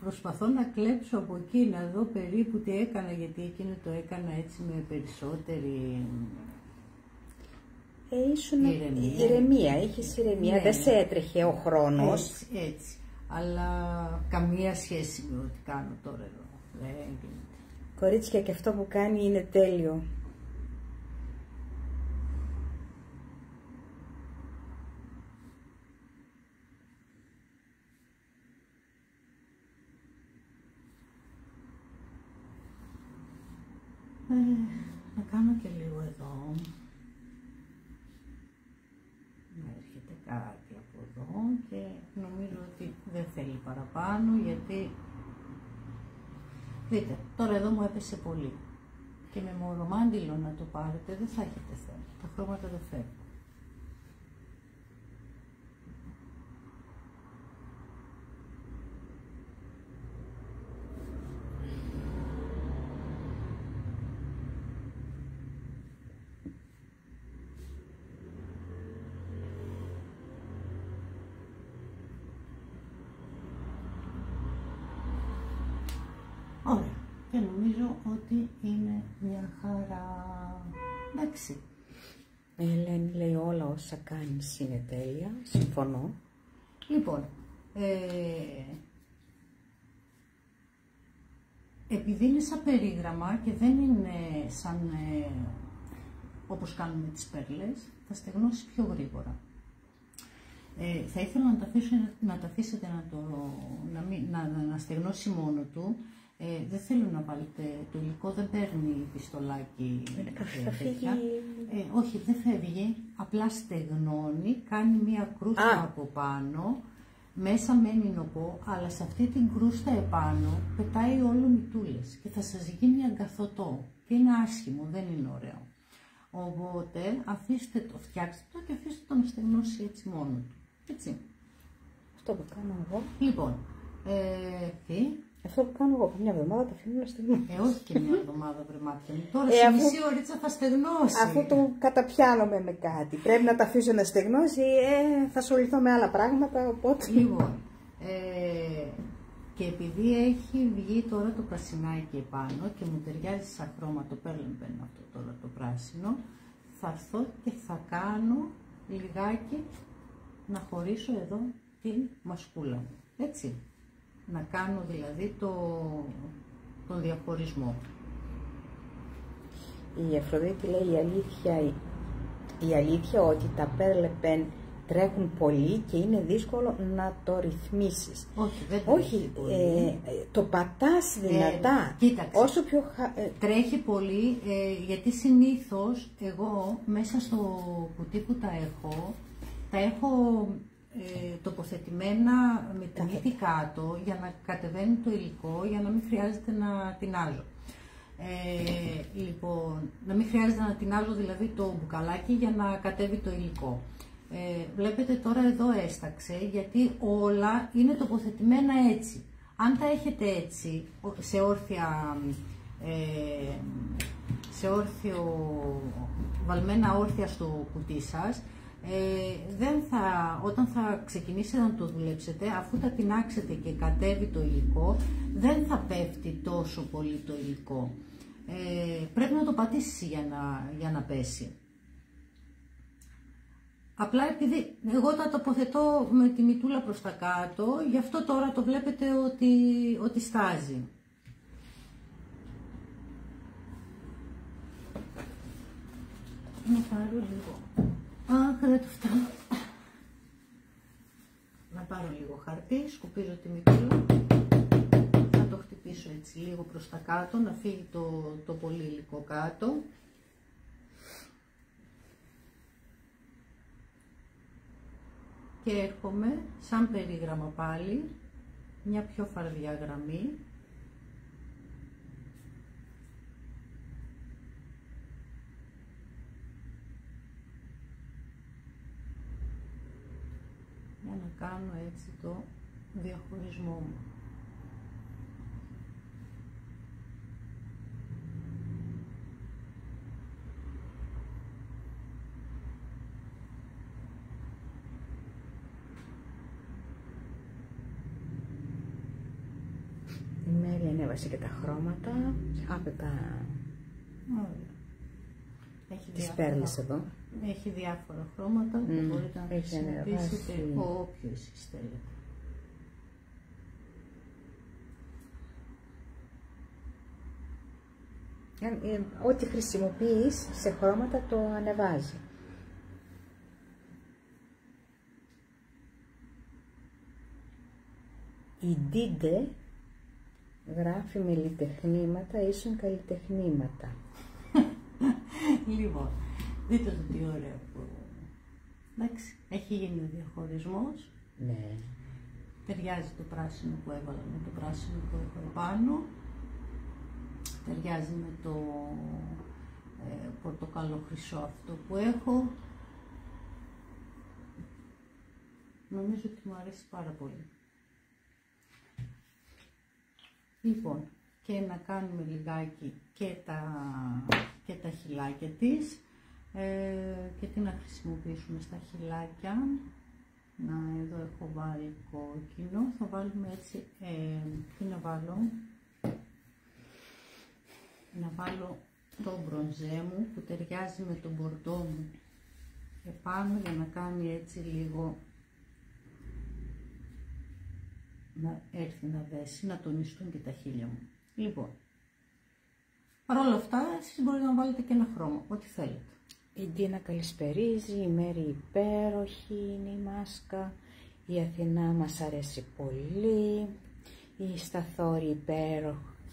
Προσπαθώ να κλέψω από εκεί, να δω περίπου τι έκανα, γιατί εκείνο το έκανα έτσι με περισσότερη
ηρεμία. Είχες ηρεμία,
ναι,
δεν σε έτρεχε ο χρόνος.
Έτσι, αλλά καμία σχέση με ό,τι κάνω τώρα εδώ.
Κορίτσια, και αυτό που κάνει είναι τέλειο.
Να κάνω και λίγο εδώ. Να έρχεται κάτι από εδώ και νομίζω ότι δεν θέλει παραπάνω, γιατί δείτε, τώρα εδώ μου έπεσε πολύ και με μορομάντιλο να το πάρετε δεν θα έχετε θέμα, τα χρώματα δεν φεύγουν. Ωραία. Και νομίζω ότι είναι μια χαρά. Εντάξει.
Η Ελένη λέει όλα όσα κάνεις είναι τέλεια. Συμφωνώ.
Λοιπόν, επειδή είναι σαν περίγραμμα και δεν είναι σαν όπως κάνουμε τις πέρλες, θα στεγνώσει πιο γρήγορα. Θα ήθελα να τα αφήσετε να στεγνώσει μόνο του. Δεν θέλω να βάλετε το υλικό, δεν παίρνει πιστολάκι.
Θα φύγει.
Όχι, δεν φεύγει, απλά στεγνώνει, κάνει μία κρούστα από πάνω, μέσα μένει νοπό, αλλά σε αυτή την κρούστα επάνω πετάει όλο μυτούλες και θα σας γίνει αγκαθωτό και είναι άσχημο, δεν είναι ωραίο. Οπότε αφήστε το, φτιάξτε το και αφήστε το να στεγνώσει έτσι μόνο του. Έτσι.
Αυτό που κάνω εγώ.
Λοιπόν, τι?
Αυτό που κάνω εγώ, μια εβδομάδα το αφήνω να στεγνώσει.
Όχι και μια εβδομάδα, βρε μάτια μου. Τώρα σε μισή ωρίτσα θα στεγνώσει.
Αφού το καταπιάνομαι με κάτι, πρέπει να το αφήσω να στεγνώσει, θα ασχοληθώ με άλλα πράγματα, οπότε...
Λοιπόν, και επειδή έχει βγει τώρα το πρασινάκι επάνω και μου ταιριάζει σαν χρώμα, το παίρνω αυτό τώρα το πράσινο, θα έρθω και θα κάνω λιγάκι να χωρίσω εδώ την μασκούλα μου, έτσι. Να κάνω δηλαδή τον διαχωρισμό.
Η Αφροδίτη λέει η αλήθεια ότι τα Pearl Pen τρέχουν πολύ και είναι δύσκολο να το ρυθμίσεις.
Όχι, δεν τρέχει πολύ.
Το πατάς δυνατά.
Κοίταξε,
όσο πιο
τρέχει πολύ, γιατί συνήθως εγώ μέσα στο κουτί που τα έχω τοποθετημένα με την μύτη κάτω για να κατεβαίνει το υλικό, για να μην χρειάζεται να τεινάζω. Λοιπόν, να μην χρειάζεται να τεινάζω δηλαδή το μπουκαλάκι για να κατέβει το υλικό. Βλέπετε τώρα εδώ έσταξε, γιατί όλα είναι τοποθετημένα έτσι. Αν τα έχετε έτσι, βαλμένα όρθια στο κουτί σας, όταν θα ξεκινήσετε να το δουλέψετε, αφού τα τινάξετε και κατέβει το υλικό, δεν θα πέφτει τόσο πολύ το υλικό. Πρέπει να το πατήσεις για να πέσει. Απλά επειδή εγώ τα τοποθετώ με τη μητούλα προς τα κάτω, γι' αυτό τώρα το βλέπετε ότι στάζει. Να πάρω λίγο. Αχ, δεν το φτάνω. Να πάρω λίγο χαρτί, σκουπίζω τη μητούλα. Θα το χτυπήσω έτσι λίγο προς τα κάτω, να φύγει το πολύ υλικό κάτω. Και έρχομαι σαν περίγραμμα πάλι, μια πιο φαρδιά γραμμή. Για να κάνω έτσι το διαχωρισμό μου.
Η Μέρη ανέβασε και τα χρώματα, άπετα τις πέρλες εδώ.
Έχει διάφορα χρώματα που μπορείτε να χρησιμοποιήσετε όποιο εσείς θέλετε.
Ό,τι χρησιμοποιείς σε χρώματα το ανεβάζει. Η Ντίντε γράφει μελιτεχνήματα ίσον καλλιτεχνήματα.
Λοιπόν, δείτε το τι ωραίο που... Εντάξει, έχει γίνει ο διαχωρισμός.
Ναι.
Ταιριάζει το πράσινο που έβαλα με το πράσινο που έχω επάνω. Ταιριάζει με το πορτοκάλο χρυσό αυτό που έχω. Νομίζω ότι μου αρέσει πάρα πολύ. Λοιπόν, και να κάνουμε λιγάκι και τα χυλάκια της. Και τι να χρησιμοποιήσουμε στα χυλάκια. Εδώ έχω βάλει κόκκινο. Θα βάλουμε έτσι, τι να βάλω. Να βάλω το μπρονζέ μου που ταιριάζει με τον μπορντό μου επάνω, για να κάνει έτσι λίγο, να έρθει να δέσει, να τονιστούν και τα χείλια μου. Λοιπόν, παρ' όλα αυτά εσείς μπορείτε να βάλετε και ένα χρώμα, ό,τι θέλετε.
Η Ντίνα καλησπερίζει, η Μέρη υπέροχη είναι η μάσκα, η Αθηνά μας αρέσει πολύ, η Σταθόρη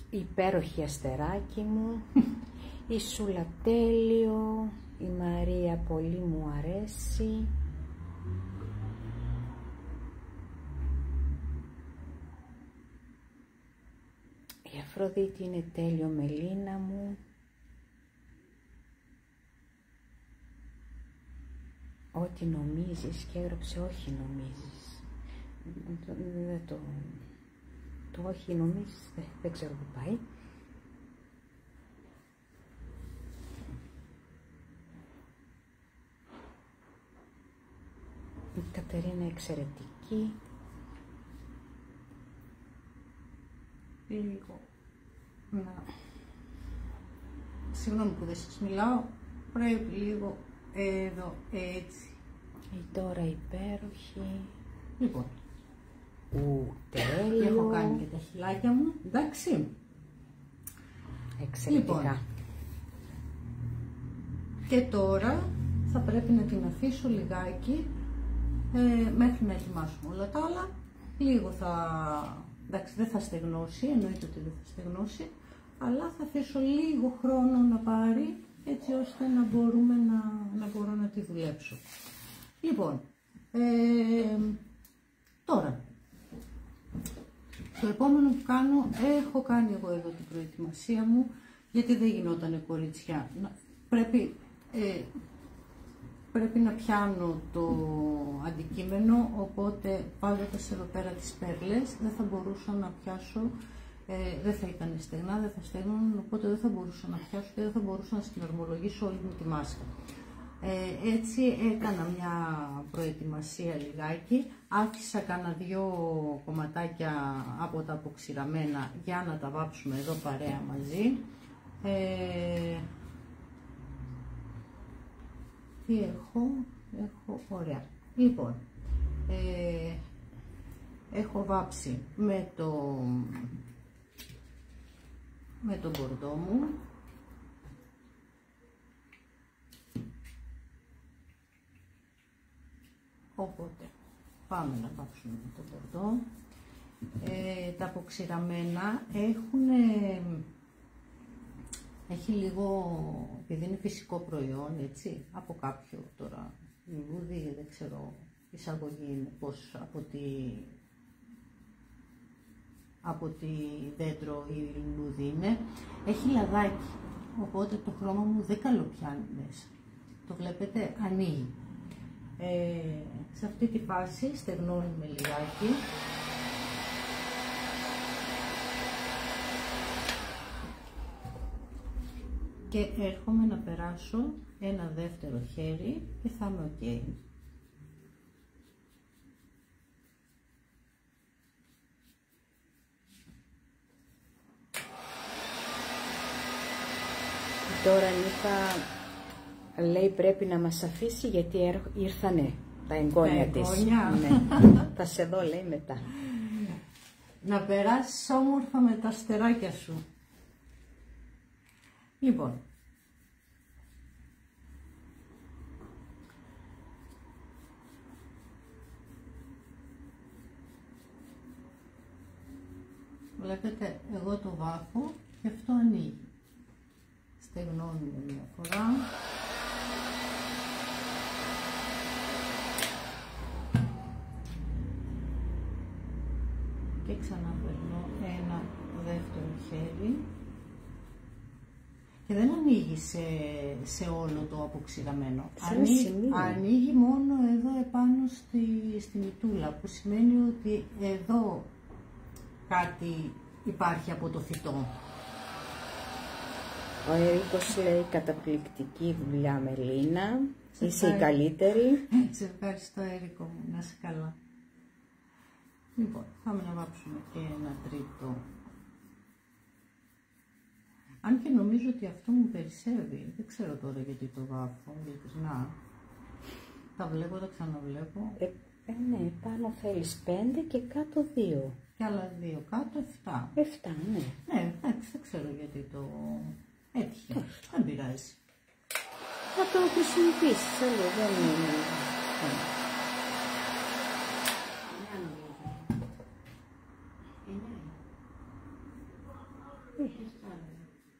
υπέροχη αστεράκι μου, η Σούλα τέλειο, η Μαρία πολύ μου αρέσει, η Αφροδίτη είναι τέλειο Μελίνα μου, ό,τι νομίζεις και έγραψε όχι νομίζεις, το όχι νομίζεις δεν ξέρω που πάει. Η Κατερίνα εξαιρετική.
Λίγο. Συγγνώμη που δεν σας μιλάω, πρέπει λίγο εδώ έτσι.
Η τώρα υπέροχη.
Λοιπόν,
τέλειο.
έχω κάνει και τα χυλάκια μου, εντάξει.
Εξαιρετικά.
Λοιπόν, και τώρα θα πρέπει να την αφήσω λιγάκι μέχρι να ετοιμάσουμε όλα τα άλλα. Λίγο εντάξει, δεν θα στεγνώσει, εννοείται ότι δεν θα στεγνώσει, αλλά θα αφήσω λίγο χρόνο να πάρει, έτσι ώστε να μπορώ να τη δουλέψω. Λοιπόν, τώρα, το επόμενο που κάνω, έχω κάνει εγώ εδώ την προετοιμασία μου, γιατί δεν γινότανε κοριτσιά. Πρέπει πρέπει να πιάνω το αντικείμενο, οπότε βάζοντας εδώ πέρα τις πέρλες δεν θα μπορούσα να πιάσω, δεν θα ήταν στεγνά, δεν θα στέγνουν, οπότε δεν θα μπορούσα να πιάσω και δεν θα μπορούσα να συναρμολογήσω όλη μου τη μάσκα. Έτσι έκανα μια προετοιμασία λιγάκι, άφησα κάνα 2 κομματάκια από τα αποξηραμένα για να τα βάψουμε εδώ παρέα μαζί. Τι έχω, ωραία. Λοιπόν, έχω βάψει με το μπορντό μου. Οπότε πάμε να βάψουμε με το μπορντό. Τα αποξηραμένα έχει λίγο, επειδή είναι φυσικό προϊόν, έτσι, από κάποιο τώρα λουλούδι, δεν ξέρω, εισαγωγή είναι πώς, από τη δέντρο ή λουλούδι είναι, έχει λαδάκι, οπότε το χρώμα μου δεν καλοπιάνει μέσα. Το βλέπετε, ανοίγει. Σε αυτή τη φάση στεγνώνουμε λιγάκι. Και έρχομαι να περάσω ένα δεύτερο χέρι και θα είμαι ok.
Τώρα Νίκα λέει πρέπει να μας αφήσει γιατί ήρθανε τα εγγόνια της. Ναι. Θα σε δω λέει μετά.
Να περάσεις όμορφα με τα αστεράκια σου. Λοιπόν, βλέπετε εγώ το βάφω και αυτό ανοίγει. Στεγνώνουμε μια φορά. Και ξαναπερνώ ένα δεύτερο χέρι. Και δεν ανοίγει σε όλο το αποξηραμένο. Ανοίγει μόνο εδώ επάνω στη μητούλα, που σημαίνει ότι εδώ κάτι υπάρχει από το φυτό.
Ο Ερίκος λέει καταπληκτική δουλειά Μελίνα, είσαι η καλύτερη.
Σε ευχαριστώ Ερίκο μου, να είσαι καλά. Λοιπόν, πάμε να βάψουμε και ένα τρίτο. Αν και νομίζω ότι αυτό μου περισσεύει, δεν ξέρω τώρα γιατί το βάφω, ειλικρινά. Τα βλέπω, τα ξαναβλέπω.
Ναι, πάνω θέλεις 5 και κάτω 2.
Και άλλα 2, κάτω 7.
7, ναι.
Ναι, εντάξει, δεν ξέρω γιατί το έτυχε. Δεν πειράζει.
Θα το χρησιμοποιήσεις, άλλο δεν είναι.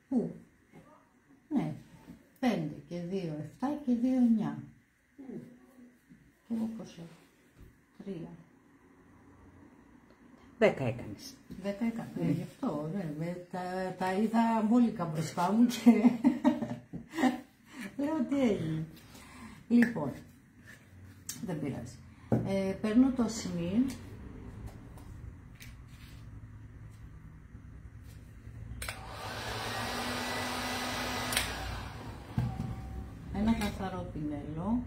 Πού? Ναι, 5 και 2, 7 και 2, 9. Και εγώ πώς έχω? 3. 10 έκανες.
10 έκανα, γι' αυτό, ναι, τα είδα μπόλικα μπροστά μου και λέω τι έγινε. Λοιπόν, δεν πειράζει. Παίρνω το ασημί. Ένα καθαρό πινέλο.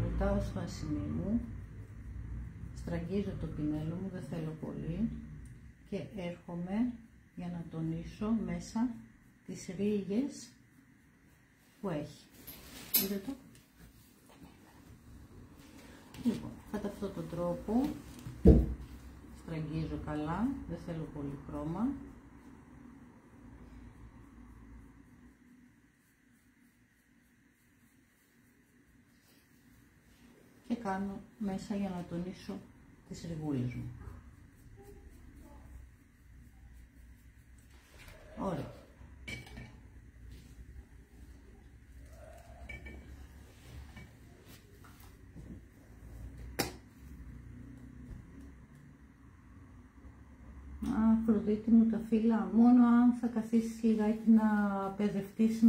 Ρωτάω στο ασημί μου. Στραγγίζω το πινέλο μου, δεν θέλω πολύ. Και έρχομαι για να τονίσω μέσα τις ρίγες που έχει. Είδε το? Λοιπόν, κατά αυτόν τον τρόπο στραγγίζω καλά, δεν θέλω πολύ χρώμα. Και κάνω μέσα για να τονίσω τις ριγούλες μου. Ωραία. Αφροδίτη μου τα φύλλα, μόνο αν θα καθίσεις λιγάκι να παιδευτείς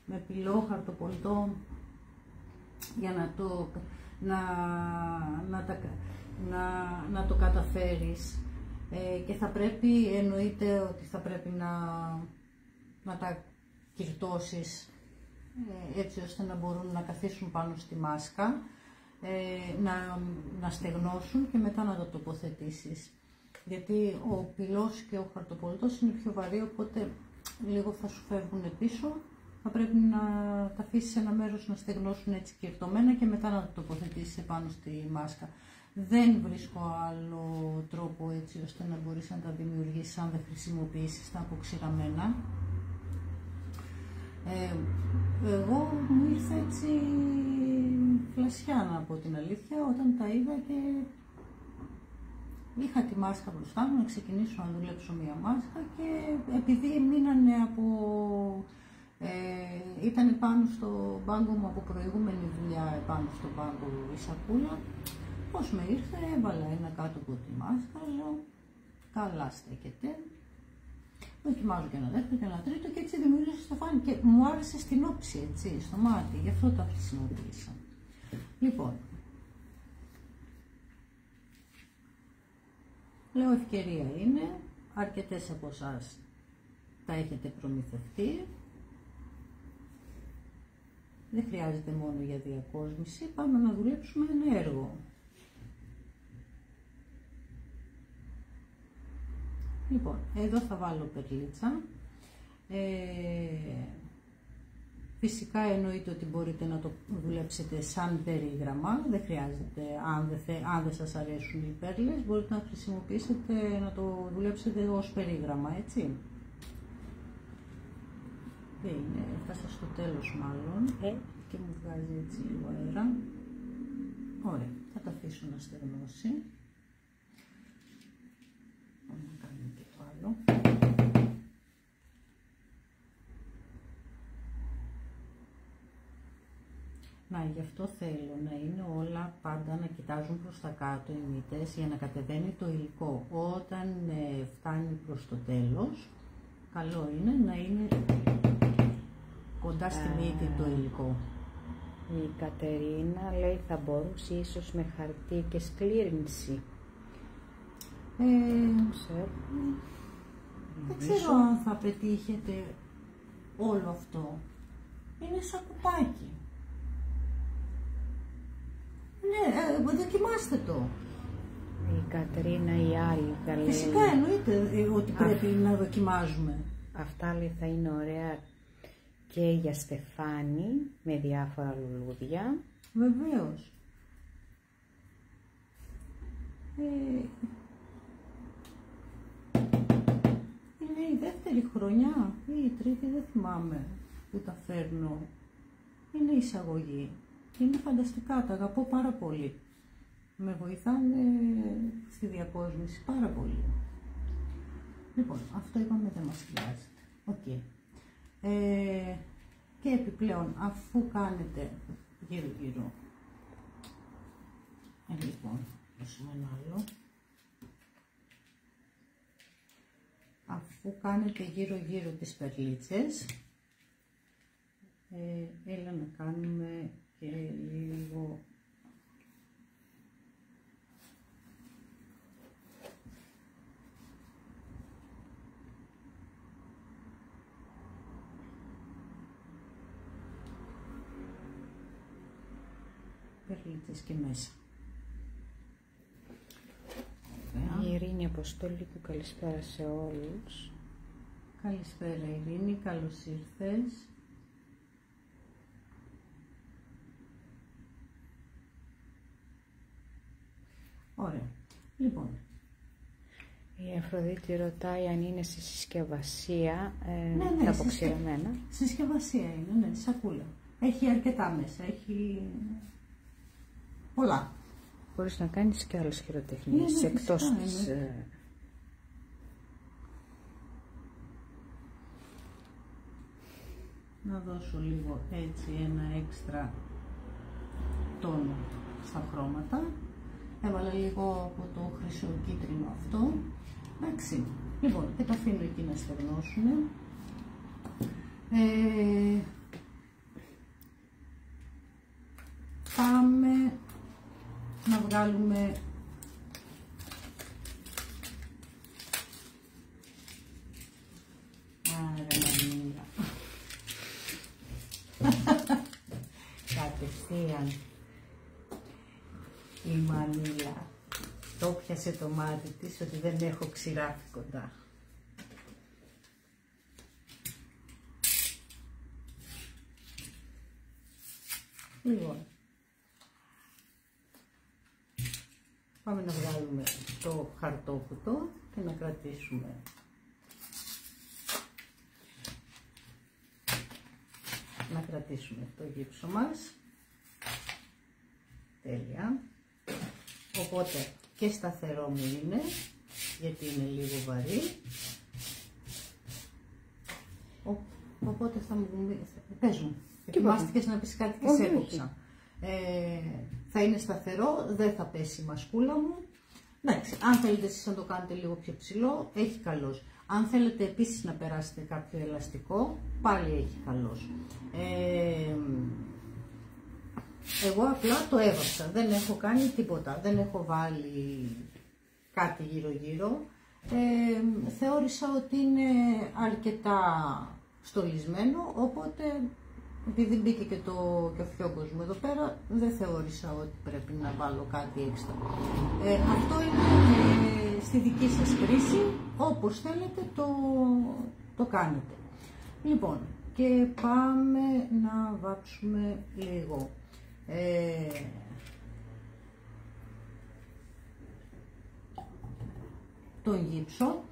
με πυλό χαρτοπολτό για να το καταφέρεις. Και θα πρέπει, εννοείται ότι θα πρέπει να τα κυρτώσεις έτσι ώστε να μπορούν να καθίσουν πάνω στη μάσκα, να στεγνώσουν και μετά να το τοποθετήσεις. Γιατί ο πυλός και ο χαρτοπολτός είναι πιο βαρύ, οπότε λίγο θα σου φεύγουν πίσω. Θα πρέπει να τα αφήσεις σε ένα μέρος να στεγνώσουν έτσι κυρτωμένα και μετά να το τοποθετήσεις επάνω στη μάσκα. Δεν βρίσκω άλλο τρόπο έτσι ώστε να μπορείς να τα δημιουργήσεις αν δεν χρησιμοποιήσεις τα αποξηραμένα. Εγώ μου ήρθε έτσι φλασιά, να πω την αλήθεια, όταν τα είδα και είχα τη μάσκα μπροστά μου να ξεκινήσω να δουλέψω μία μάσκα και επειδή μείνανε ήταν πάνω στο μπάγκο μου από προηγούμενη δουλειά, πάνω στο μπάγκο η σακούλα, πώς με ήρθε, έβαλα ένα κάτω από τη μάσκα, λέω καλά στέκεται. Δοκιμάζω και ένα δεύτερο και ένα τρίτο και έτσι δημιούργησα στο φάνη και μου άρεσε στην όψη, έτσι, στο μάτι, γι' αυτό τα χρησιμοποίησα. Λοιπόν, λέω ευκαιρία είναι, αρκετές από εσάς τα έχετε προμηθευτεί, δεν χρειάζεται μόνο για διακόσμηση, πάμε να δουλέψουμε ένα έργο. Λοιπόν, εδώ θα βάλω περλίτσα. Φυσικά εννοείται ότι μπορείτε να το δουλέψετε σαν περίγραμμα, δεν χρειάζεται, αν δεν σας αρέσουν οι πέρλες, μπορείτε να χρησιμοποιήσετε, να το δουλέψετε ως περίγραμμα, έτσι. Δεν είναι, έφτασα στο τέλος μάλλον και μου βγάζει έτσι λίγο αέρα. Ωραία, θα τα αφήσω να στεγνώσει. Να κάνουμε και το άλλο. Να, γι' αυτό θέλω να είναι όλα πάντα να κοιτάζουν προς τα κάτω οι μύτες για να κατεβαίνει το υλικό. Όταν φτάνει προς το τέλος, καλό είναι να είναι κοντά στη μύτη το υλικό.
Η Κατερίνα λέει θα μπορούσε ίσως με χαρτί και σκλήρινση.
Δεν ξέρω αν θα πετύχετε όλο αυτό. Είναι σαν κουπάκι. Ναι, δοκιμάστε το.
Η Κατερίνα η άλλη θα λέει.
Φυσικά εννοείται ότι πρέπει να δοκιμάζουμε.
Αυτά λέει θα είναι ωραία και για στεφάνι με διάφορα λουλούδια.
Βεβαίως. Είναι η δεύτερη χρονιά ή η τρίτη, δεν θυμάμαι που τα φέρνω. Είναι εισαγωγή. Είναι φανταστικά, τα αγαπώ πάρα πολύ. Με βοηθάνε στη διακόσμηση πάρα πολύ. Λοιπόν, αυτό είπαμε δεν μας χρειάζεται. Okay. Και επιπλέον, αφού κάνετε γύρω-γύρω, λοιπόν, δώσουμε ένα άλλο. Αφού κάνετε γύρω-γύρω τις περλίτσες, έλα να κάνουμε και λίγο περλίτσες και μέσα.
Η Ειρήνη Αποστολίκου, καλησπέρα σε όλους.
Καλησπέρα Ειρήνη, καλώς ήρθες. Ωραία. Λοιπόν.
Η Αφροδίτη ρωτάει αν είναι στη συσκευασία
ναι,
τα αποξηραμένα.
Συσκευασία είναι, ναι, σακούλα. Έχει αρκετά μέσα, έχει πολλά.
Μπορείς να κάνεις και άλλες χειροτεχνίες εκτός της...
Να δώσω λίγο έτσι ένα έξτρα τόνο στα χρώματα. Έβαλα λίγο από το χρυσοκίτρινο αυτό. Εντάξει. Λοιπόν, και τα αφήνω εκεί να στεγνώσουν. βγάλουμε μανίλα. Κατευθείαν η μανίλα το πιάσε το μάτι της ότι δεν έχω ξηράφι κοντά. Λοιπόν, πάμε να βγάλουμε το χαρτόκουτο και να κρατήσουμε το γύψο μας. Τέλεια. Οπότε και σταθερό μου είναι, γιατί είναι λίγο βαρύ. Οπότε θα μου πες μου. Ετοιμάστηκες να πεις κάτι και σε έκοψα. Θα είναι σταθερό, δεν θα πέσει η μασκούλα μου. Εντάξει, αν θέλετε εσείς να το κάνετε λίγο πιο ψηλό, έχει καλώς. Αν θέλετε επίσης να περάσετε κάποιο ελαστικό, πάλι έχει καλώς. Εγώ απλά το έβαψα, δεν έχω κάνει τίποτα, δεν έχω βάλει κάτι γύρω-γύρω. Θεώρησα ότι είναι αρκετά στολισμένο, οπότε επειδή μπήκε και ο φιόγκος μου εδώ πέρα, δεν θεώρησα ότι πρέπει να βάλω κάτι έξτρα. Αυτό είναι στη δική σας κρίση, όπως θέλετε το κάνετε. Λοιπόν, και πάμε να βάψουμε λίγο. Τον γύψο.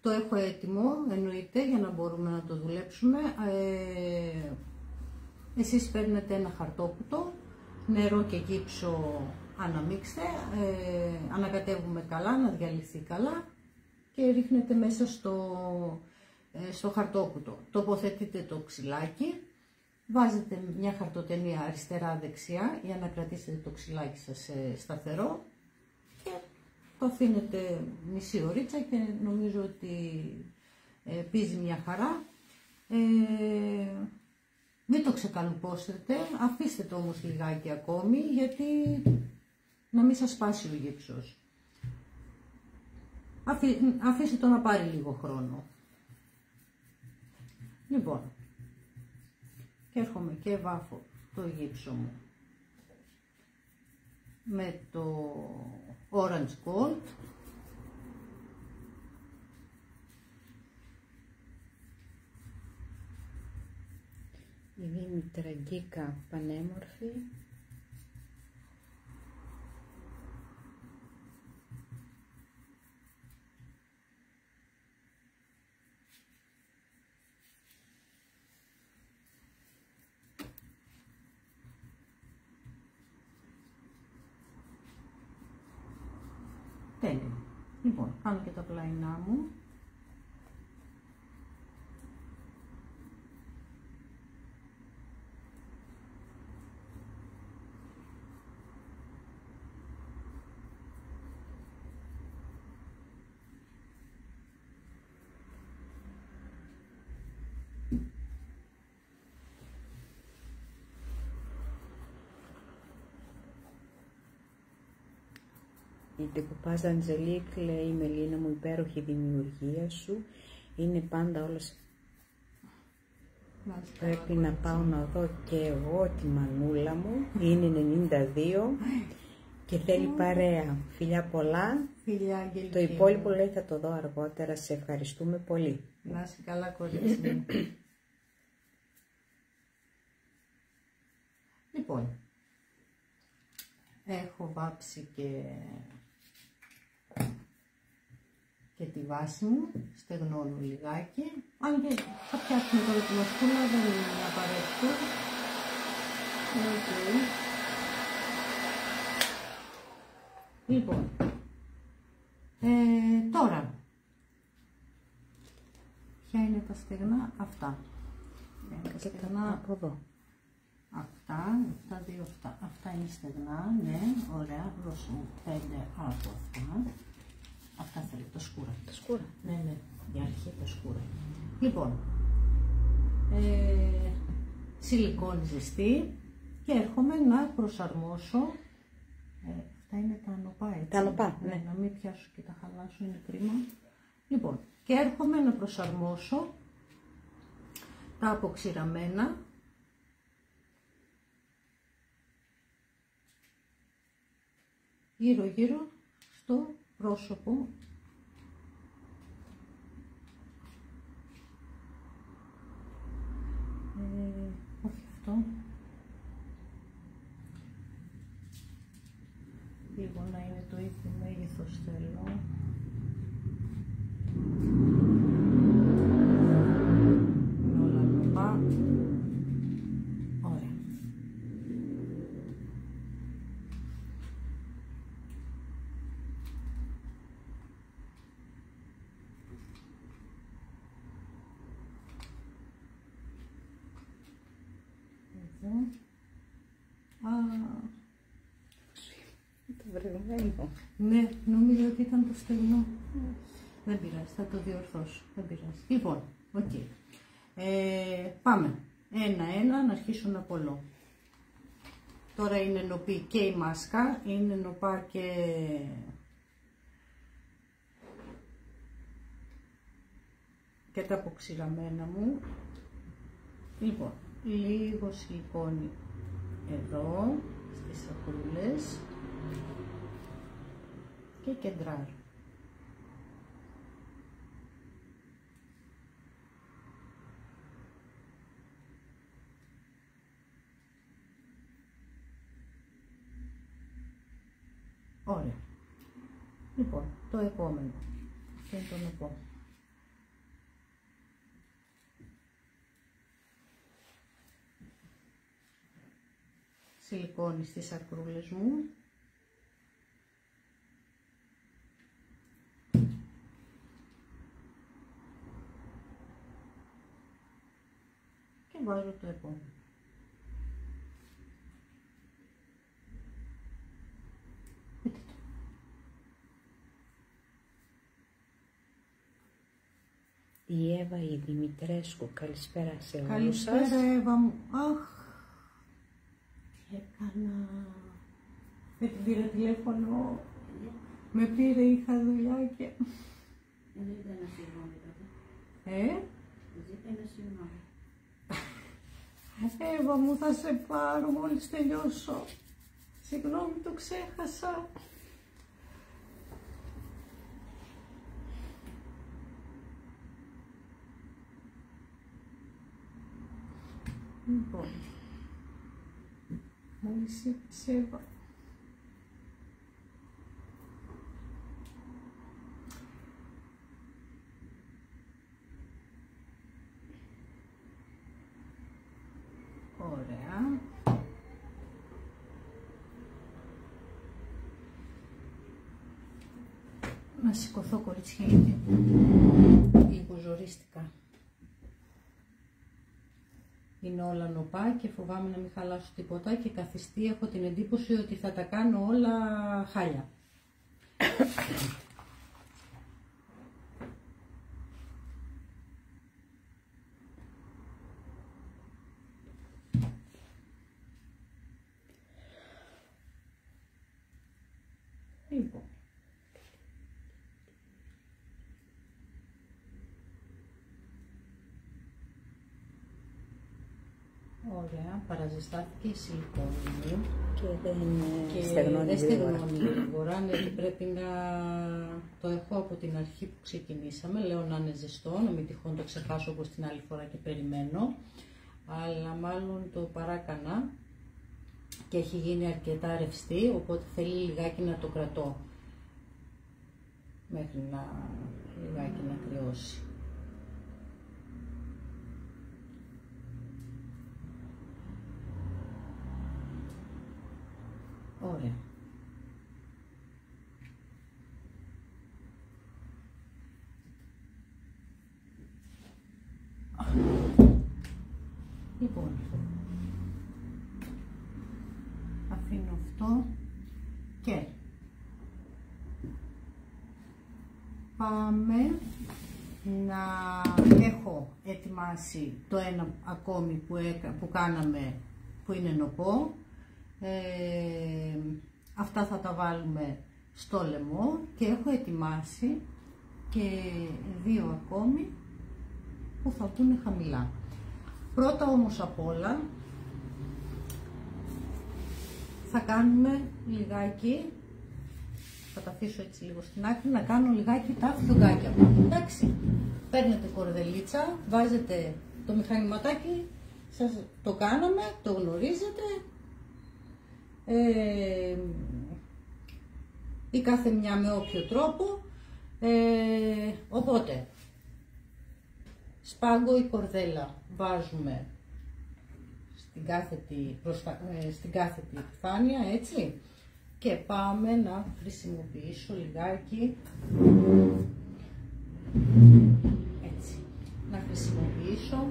Το έχω έτοιμο, εννοείται, για να μπορούμε να το δουλέψουμε. Εσείς παίρνετε ένα χαρτόκουτο, νερό και γύψο αναμίξτε, ανακατεύουμε καλά, να διαλυθεί καλά και ρίχνετε μέσα στο χαρτόκουτο. Τοποθετείτε το ξυλάκι, βάζετε μια χαρτοτενία αριστερά-δεξιά για να κρατήσετε το ξυλάκι σας σταθερό και το αφήνετε μισή ωρίτσα και νομίζω ότι πίζει μια χαρά. Μην το ξεκαλουπώσετε, αφήστε το όμως λιγάκι ακόμη, γιατί να μην σας σπάσει ο γύψος. Αφήστε το να πάρει λίγο χρόνο. Λοιπόν, και έρχομαι και βάφω το γύψο μου με το Orange Gold.
Η Δήμητρα Γκίκα πανέμορφη.
Τέλεια. Λοιπόν, κάνω και τα πλαϊνά μου.
Η Ντεκουπάζ Αντζελίκ λέει: Μελίνα μου, υπέροχη δημιουργία σου, είναι πάντα όλα. Πρέπει να πάω να δω και εγώ τη μανούλα μου, είναι 92 και θέλει παρέα. Φιλιά πολλά.
Φιλιά, Αγγελική.
Το υπόλοιπο λέει θα το δω αργότερα. Σε ευχαριστούμε πολύ.
Να είσαι καλά, κορίτσι. Λοιπόν, έχω βάψει και τη βάση μου, στεγνώνω λιγάκι, αν και θα φτιάξουμε τώρα τη μασκούλα, δεν είναι απαραίτητο. Okay. Λοιπόν, τώρα, ποια είναι τα στεγνά? Αυτά. Τα στεγνά
από εδώ.
Αυτά δύο αυτά. Αυτά είναι στεγνά, ναι, ωραία. Δώσε μου 5 από αυτά. Αυτά θέλω, τα σκούρα.
Τα σκούρα.
Ναι, για αρχή τα σκούρα. Λοιπόν, σιλικόνη ζεστή και έρχομαι να προσαρμόσω. Αυτά είναι τα ανοπά, έτσι.
Τα ανοπά, ναι.
Να μην πιάσω και τα χαλάσω, είναι κρίμα. Λοιπόν, και έρχομαι να προσαρμόσω τα αποξηραμένα γύρω-γύρω στο πρόσωπο. Όχι αυτό. Λίγο να είναι το ίδιο μέγεθος θέλω. Είναι όλα νοπά. Ωραία. Εδώ.
Το βρεγμένο.
Ναι, νομίζω ότι ήταν το στεγνό. Δεν πειράζει, θα το διορθώσω. Δεν πειράζει. Λοιπόν, οκ. Πάμε. Ένα-ένα να αρχίσω να κολλώ. Τώρα είναι νοπή και η μάσκα, είναι νοπά και τα αποξηραμένα μου. Λοιπόν, λίγο σιλικόνη εδώ, στις σακούλες και κεντράρω. Ωραία. Λοιπόν, το επόμενο. Αυτό είναι το νοπό. Σιλικόνη στις σακρούλες μου. Και βάζω το επόμενο.
Η Εύα η Δημητρέσκου, καλησπέρα σε όλους
Καλησπέρα
σας.
Εύα μου. Αχ, τι έκανα. Δεν την πήρα τηλέφωνο. Με πήρε, είχα δουλειά και...
Ζήτα ένα συγγνώμη τότε. Ζήτα ένα συγγνώμη.
Εύα μου, θα σε πάρω μόλις τελειώσω. Συγγνώμη, το ξέχασα. Λοιπόν, μόλις είπες Εύα. Ωραία. Να σηκωθώ κορίτσια γιατί λίγο ζορίστηκα. Είναι όλα νοπά και φοβάμαι να μην χαλάσω τίποτα και καθιστή έχω την εντύπωση ότι θα τα κάνω όλα χάλια. Λοιπόν. Ωραία, παραζεστάθηκε η σιλικόνη
Και δεν
στεγνώνει
στεγνώνει
γρήγορα. Ναι, πρέπει να το έχω από την αρχή που ξεκινήσαμε. Λέω να είναι ζεστό, να μην τυχόν το ξεχάσω όπως την άλλη φορά και περιμένω. Αλλά μάλλον το παράκανα και έχει γίνει αρκετά ρευστή, οπότε θέλει λιγάκι να το κρατώ μέχρι να λιγάκι να κρυώσει. Ωραία. Λοιπόν, αφήνω αυτό και πάμε να έχω ετοιμάσει το ένα ακόμη που κάναμε, που είναι νοπό. Αυτά θα τα βάλουμε στο λαιμό και έχω ετοιμάσει και 2 ακόμη που θα βγουν χαμηλά. Πρώτα όμως απ' όλα θα κάνουμε λιγάκι, θα τα αφήσω έτσι λίγο στην άκρη, να κάνω λιγάκι τα φιουγκάκια μου. Εντάξει, παίρνετε κορδελίτσα, βάζετε το μηχανηματάκι, σας το κάναμε, το γνωρίζετε, ή κάθε μια με όποιο τρόπο, οπότε σπάγκο ή κορδέλα βάζουμε στην κάθετη επιφάνεια, έτσι, και πάμε να χρησιμοποιήσω λιγάκι, έτσι, να χρησιμοποιήσω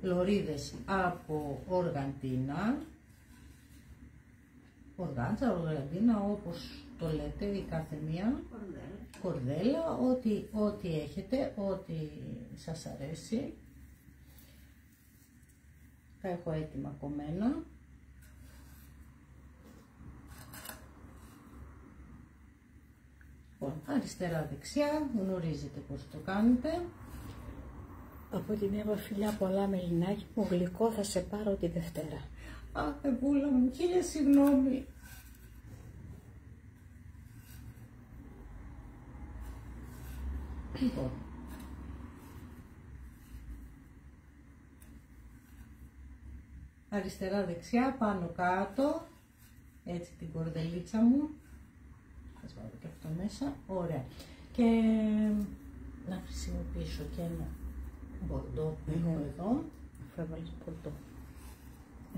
λωρίδες από οργαντίνα, οργάντζα, οργαντίνα, όπως το λέτε η κάθε μία, κορδέλα, ό,τι έχετε, ό,τι σας αρέσει. Τα έχω έτοιμα κομμένα. Αριστερά δεξιά, γνωρίζετε πώς το κάνετε.
Από την Εύα φιλιά πολλά, Μελινάκη μου, γλυκό θα σε πάρω τη Δευτέρα.
Αχ, Ευούλα μου, χίλια συγγνώμη. Λοιπόν, αριστερά δεξιά, πάνω κάτω, έτσι την κορδελίτσα μου. Θα βάλω και αυτό μέσα, ωραία. Και να χρησιμοποιήσω και ένα μπορντό που έχω εδώ.
Αφού έβαλες μπορντό.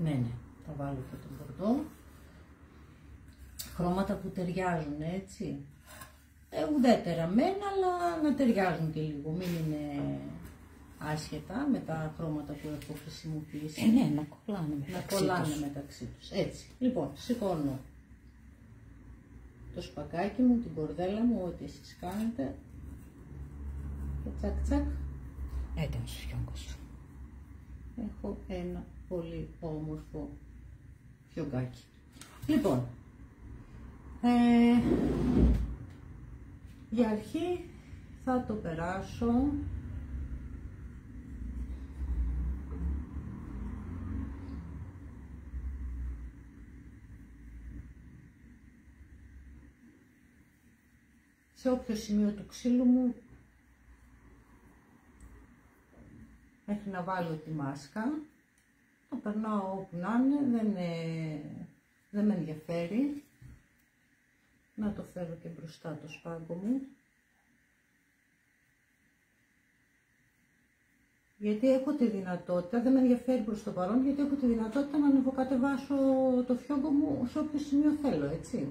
Ναι, θα βάλω και το μπορντό. Χρώματα που ταιριάζουν, έτσι. Ουδέτερα μένα, αλλά να ταιριάζουν και λίγο, μην είναι άσχετα με τα χρώματα που έχω χρησιμοποιήσει.
Ναι, να κολλάνε
μεταξύ τους. Έτσι. Λοιπόν, σηκώνω το σπακάκι μου, την κορδέλα μου, ό,τι εσείς κάνετε. Και τσακ τσακ.
Έτοιμος ο φιόγκος.
Έχω ένα πολύ όμορφο φιόγκάκι. Λοιπόν, για αρχή θα το περάσω σε όποιο σημείο του ξύλου μου μέχρι να βάλω τη μάσκα. Το περνάω όπου να είναι, δεν με ενδιαφέρει. Να το φέρω και μπροστά το σπάγκο μου. Γιατί έχω τη δυνατότητα, δεν με ενδιαφέρει προς το παρόν, γιατί έχω τη δυνατότητα να ανεβοκατεβάσω το φιόγκο μου σε όποιο σημείο θέλω, έτσι.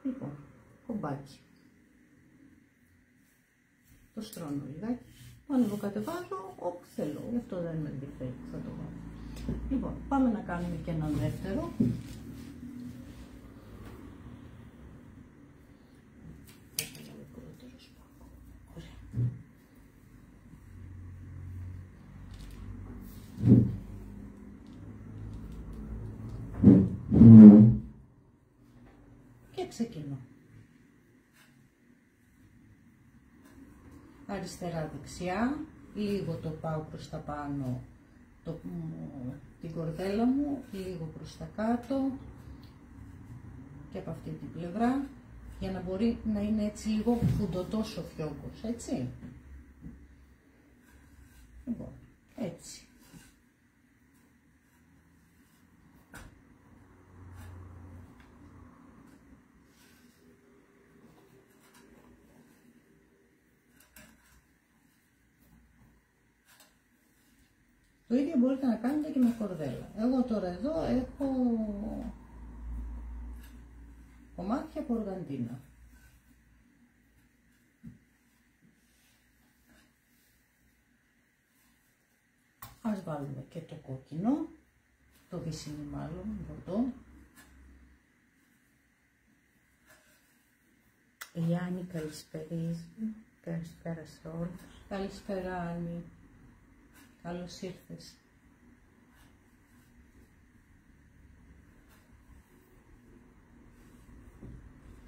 Λοιπόν, κομπάκι. Το στρώνω λιγάκι, το ανεβοκατεβάζω όπου θέλω, γι' αυτό δεν με ενδιαφέρει, θα το βάλω. Λοιπόν, πάμε να κάνουμε και έναν δεύτερο. Και ξεκινώ. Αριστερά δεξιά, λίγο το πάω προς τα πάνω, την κορδέλα μου, λίγο προς τα κάτω και από αυτή την πλευρά, για να μπορεί να είναι έτσι λίγο φουντωτός ο φιόγκος, έτσι. Λοιπόν, έτσι. Το ίδιο μπορείτε να κάνετε και με κορδέλα. Εγώ τώρα εδώ έχω κομμάτια από οργαντίνα. Ας βάλουμε και το κόκκινο, το βυσσινή μάλλον, εδώ.
Η Άννη καλησπερίζει. Καλησπέρα σε όλους.
Καλησπέρα Άννη. Καλώς ήρθες.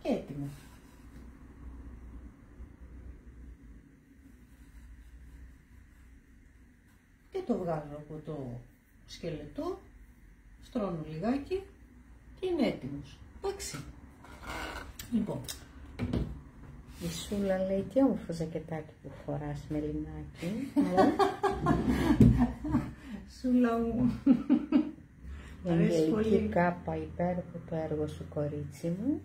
Και έτοιμο. Και το βγάζω από το σκελετό, στρώνω λιγάκι και είναι έτοιμος. Εντάξει. Λοιπόν.
Η Σούλα λέει τι όμορφο ζακετάκι που φοράς, Μελινάκη.
Σούλα μου.
Αγγελική Κάπα, υπέροχο το έργο σου, κορίτσι μου.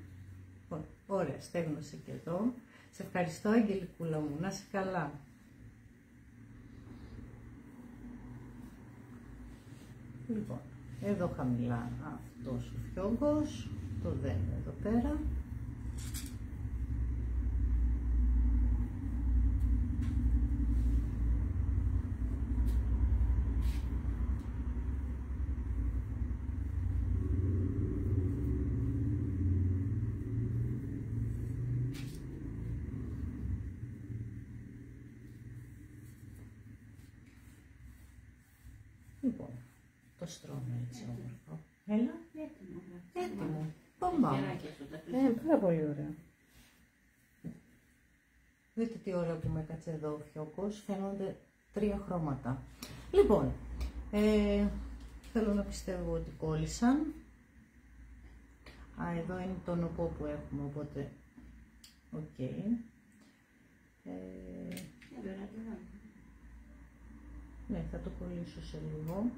Ωραία, στέγνωσε και εδώ. Σε ευχαριστώ, Αγγελικούλα μου. Να είσαι καλά. Λοιπόν, εδώ χαμηλά αυτός ο φιόγκος, το δένω εδώ πέρα. Λοιπόν, το στρώνω έτσι όμορφο. Έλα. Έτοιμο. Πάμε.
Πάρα πολύ ωραίο.
Δείτε τι ωραίο που με έκατσε εδώ ο φιόκος. Φαίνονται 3 χρώματα. Λοιπόν, θέλω να πιστεύω ότι κόλλησαν. Εδώ είναι το νοπό που έχουμε, οπότε οκ. Ναι, θα το κολλήσω σε λίγο.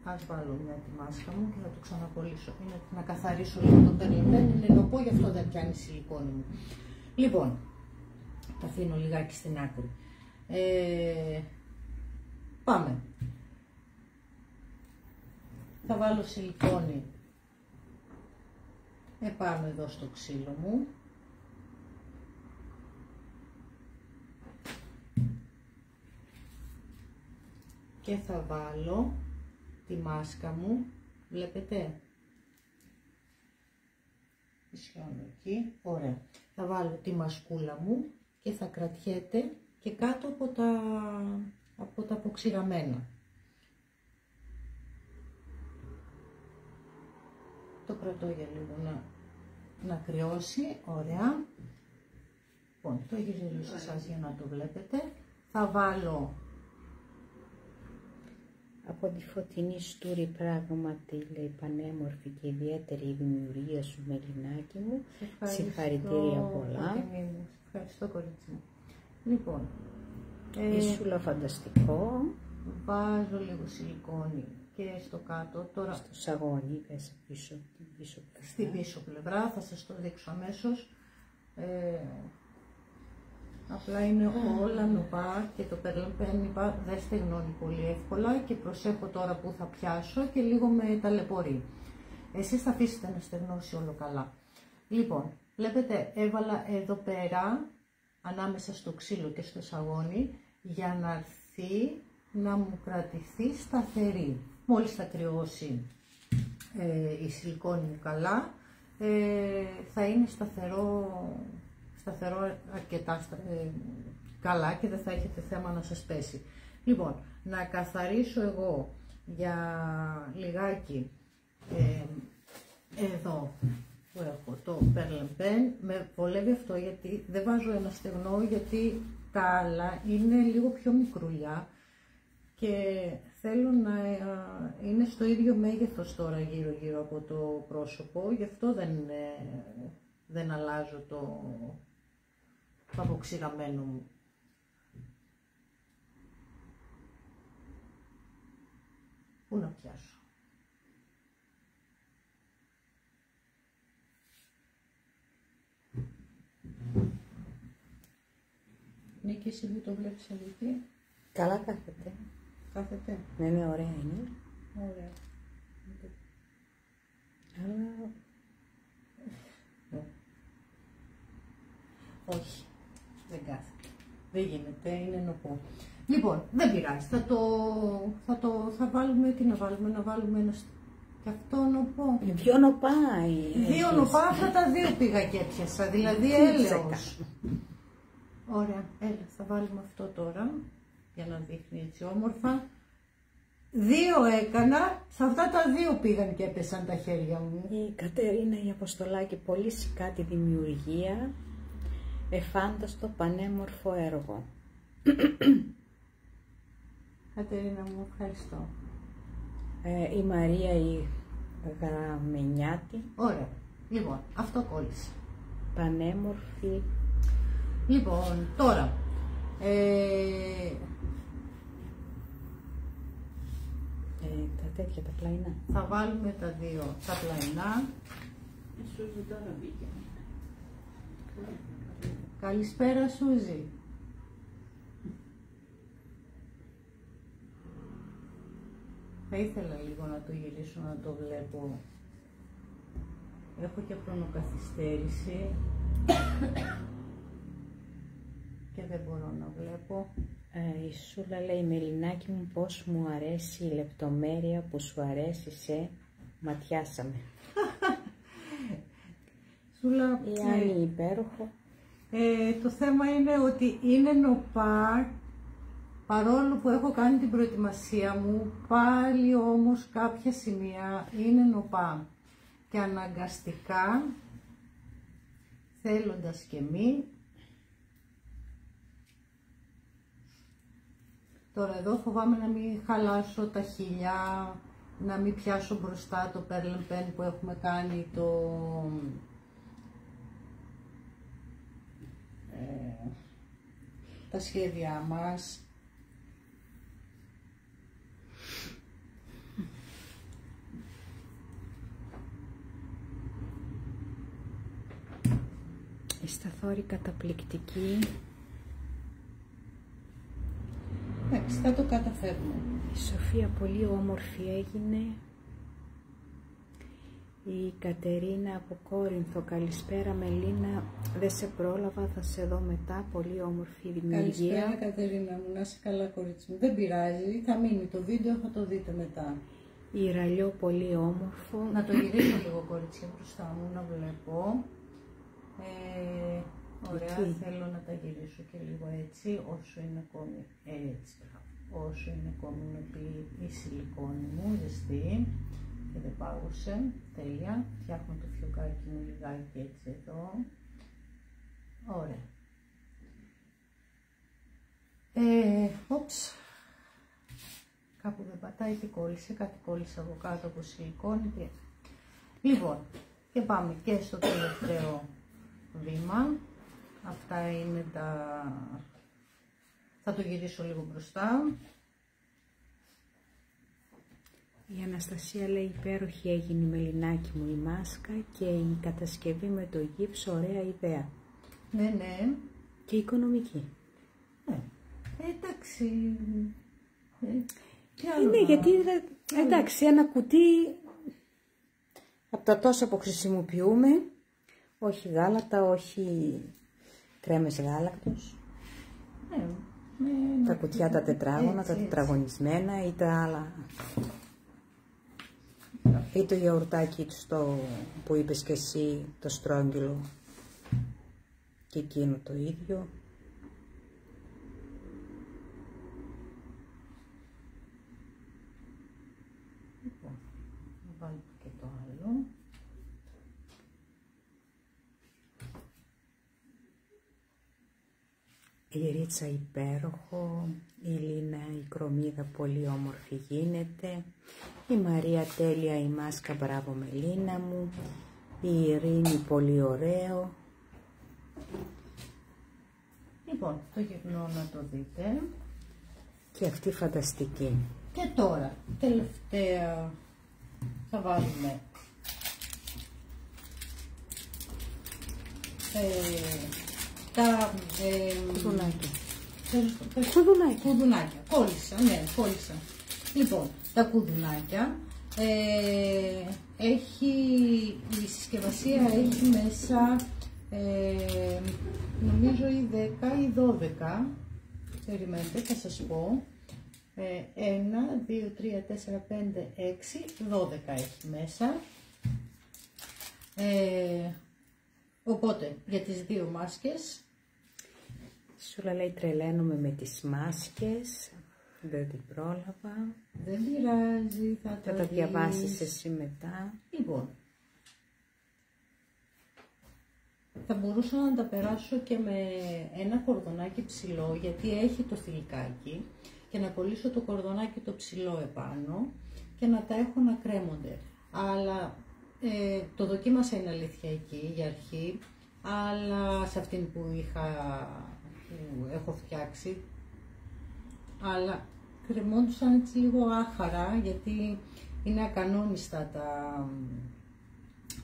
Ας βάλω μια τη μάσκα μου και θα το ξανακολλήσω. Είναι να καθαρίσω λίγο το περλεμπέν, είναι νοπό, γι' αυτό δεν πιάνει σιλικόνη μου. Λοιπόν, τα αφήνω λιγάκι στην άκρη. Πάμε. Θα βάλω σιλικόνη επάνω εδώ στο ξύλο μου. Και θα βάλω τη μάσκα μου, βλέπετε, ισιώνω εκεί, ωραία. Θα βάλω τη μασκούλα μου και θα κρατιέται και κάτω από τα αποξηραμένα. Το κρατώ για λίγο να κρυώσει, ωραία. Λοιπόν, το γυρίζω σε εσάς για να το βλέπετε. Θα βάλω
από τη Φωτεινή Στούρη, πράγματι λέει πανέμορφη και ιδιαίτερη η δημιουργία σου, Μελινάκη μου. Συγχαρητήρια πολλά.
Ευχαριστώ, κορίτσι μου. Λοιπόν,
η Σούλα φανταστικό.
Βάζω λίγο σιλικόνη και στο κάτω. Τώρα
στο σαγόνι, πες πίσω,
στην πίσω πλευρά, θα σας το δείξω αμέσως. Απλά είναι όλα νοπά και το περλεμπέν δεν στεγνώνει πολύ εύκολα και προσέχω τώρα που θα πιάσω και λίγο με ταλαιπωρεί. Εσείς θα αφήσετε να στεγνώσει όλο καλά. Λοιπόν, βλέπετε έβαλα εδώ πέρα ανάμεσα στο ξύλο και στο σαγόνι για να έρθει να μου κρατηθεί σταθερή. Μόλις θα κρυώσει η σιλικόνη μου καλά, θα είναι σταθερό αρκετά καλά και δεν θα έχετε θέμα να σας πέσει. Λοιπόν, να καθαρίσω εγώ για λιγάκι εδώ που έχω το περλεμπέν. Με βολεύει αυτό γιατί δεν βάζω ένα στεγνό, γιατί τα άλλα είναι λίγο πιο μικρουλιά και θέλω να είναι στο ίδιο μέγεθος τώρα γύρω από το πρόσωπο, γι' αυτό δεν αλλάζω το αποξηραμένο μου. Πού να πιάσω? Ναι, και εσύ που το βλέπεις αλήθεια.
Καλά κάθεται.
Κάθεται.
Ναι, ωραία είναι.
Ωραία.
Αλλά...
όχι, δεν κάθεται. Δεν γίνεται, είναι νοπό. Λοιπόν, δεν πειράζει. Θα βάλουμε, τι να βάλουμε ένα Και αυτό νοπό.
2 νοπά.
2 νοπά, αυτά τα 2 πήγα και έπιασα, δηλαδή έλεος. Ωραία, έλα, θα βάλουμε αυτό τώρα, για να δείχνει έτσι όμορφα. 2 έκανα, σε αυτά τα 2 πήγαν και έπεσαν τα χέρια μου.
Η Κατερίνα η Αποστολάκη, πολύ σηκάτη δημιουργία, εφάνταστο πανέμορφο έργο.
Κατερίνα μου, ευχαριστώ.
Η Μαρία η Γραμμενιάτη.
Ωραία, λοιπόν, αυτό κόλλησε.
Πανέμορφη.
Λοιπόν, τώρα,
τα τέτοια, τα πλαϊνά.
θα βάλουμε τα 2, τα πλαϊνά.
Σούζη τώρα μπήκε.
Καλησπέρα Σούζη. Θα ήθελα λίγο να το γυρίσω να το βλέπω. Έχω και χρονοκαθυστέρηση και δεν μπορώ να βλέπω.
Η Σούλα λέει, Μελινάκη μου, πώς μου αρέσει η λεπτομέρεια που σου αρέσει σε ματιάσαμε.
Σούλα,
η Άννη υπέροχο.
Το θέμα είναι ότι είναι νοπά, παρόλο που έχω κάνει την προετοιμασία μου, πάλι όμως κάποια σημεία είναι νοπά και αναγκαστικά, θέλοντας και μη. Τώρα εδώ φοβάμαι να μην χαλάσω τα χειλιά, να μην πιάσω μπροστά το Perlen Pen που έχουμε κάνει τα σχέδιά μας.
Η Σταθόρη καταπληκτική.
Εντάξει, θα το καταφέρουμε.
Η Σοφία πολύ όμορφη έγινε. Η Κατερίνα από Κόρινθο, καλησπέρα Μελίνα, δεν σε πρόλαβα, θα σε δω μετά, πολύ όμορφη δημιουργία.
Καλησπέρα Κατερίνα μου, να είσαι καλά κορίτσι μου, δεν πειράζει, θα μείνει το βίντεο, θα το δείτε μετά.
Η Ραλιό πολύ όμορφο.
Να το γυρίσω λίγο κορίτσια μπροστά μου, να βλέπω. Ωραία, θέλω να τα γυρίσω και λίγο έτσι, όσο είναι ακόμη έτσι, όσο είναι ακόμη η σιλικόνη μου ζεστή και δεν πάγωσε, τέλεια. Φτιάχνω το φιωκάκι μου λιγάκι έτσι εδώ. Ωραία. Όψ. Κάπου δεν πατάει και κόλλησε, κάτι κόλλησε από κάτω από σιλικόνη. Λοιπόν, και πάμε και στο τελευταίο βήμα. Αυτά είναι τα... Θα το γυρίσω λίγο μπροστά.
Η Αναστασία λέει, υπέροχη έγινε η Μελινάκη μου η μάσκα και η κατασκευή με το γύψο, ωραία ιδέα.
Ναι, ναι.
Και οικονομική.
Ναι. Εντάξει.
Ναι, γιατί εντάξει, ένα κουτί από τα τόσα που χρησιμοποιούμε, όχι γάλατα, όχι κρέμες γάλακτος. Τα κουτιά τα τετράγωνα, τα τετραγωνισμένα ή τα άλλα. Ή το γιαουρτάκι που είπες και εσύ, το στρόγγυλο. Και εκείνο το ίδιο.
Λοιπόν, να βάλω και το άλλο.
Η Ρίτσα υπέροχο, η Λίνα η Κρομίδα πολύ όμορφη γίνεται, η Μαρία τέλεια η μάσκα, μπράβο Μελίνα μου, η Ειρήνη πολύ ωραίο.
Λοιπόν, το γυρνώ να το δείτε.
Και αυτή φανταστική.
Και τώρα, τελευταία, θα βάλουμε τα κουδουνάκια. Κόλλησα, ναι, κόλλησα. Λοιπόν, τα κουδουνάκια, η συσκευασία έχει μέσα, νομίζω ή 10 ή 12, περιμένετε, θα σας πω. 1, 2, 3, 4, 5, 6, 12 έχει μέσα. Οπότε για τις δύο μάσκες.
Σου λέει τρελαίνομαι με τις μάσκες, δεν την πρόλαβα.
Δεν πειράζει, θα
τα διαβάσεις εσύ μετά.
Λοιπόν, θα μπορούσα να τα περάσω και με ένα κορδονάκι ψηλό, γιατί έχει το θηλυκάκι, και να κολλήσω το κορδονάκι το ψηλό επάνω και να τα έχω να κρέμονται. Αλλά το δοκίμασα, είναι αλήθεια, εκεί για αρχή, αλλά σε αυτήν που έχω φτιάξει, αλλά κρεμόντουσαν έτσι λίγο άχαρα, γιατί είναι ακανόνιστα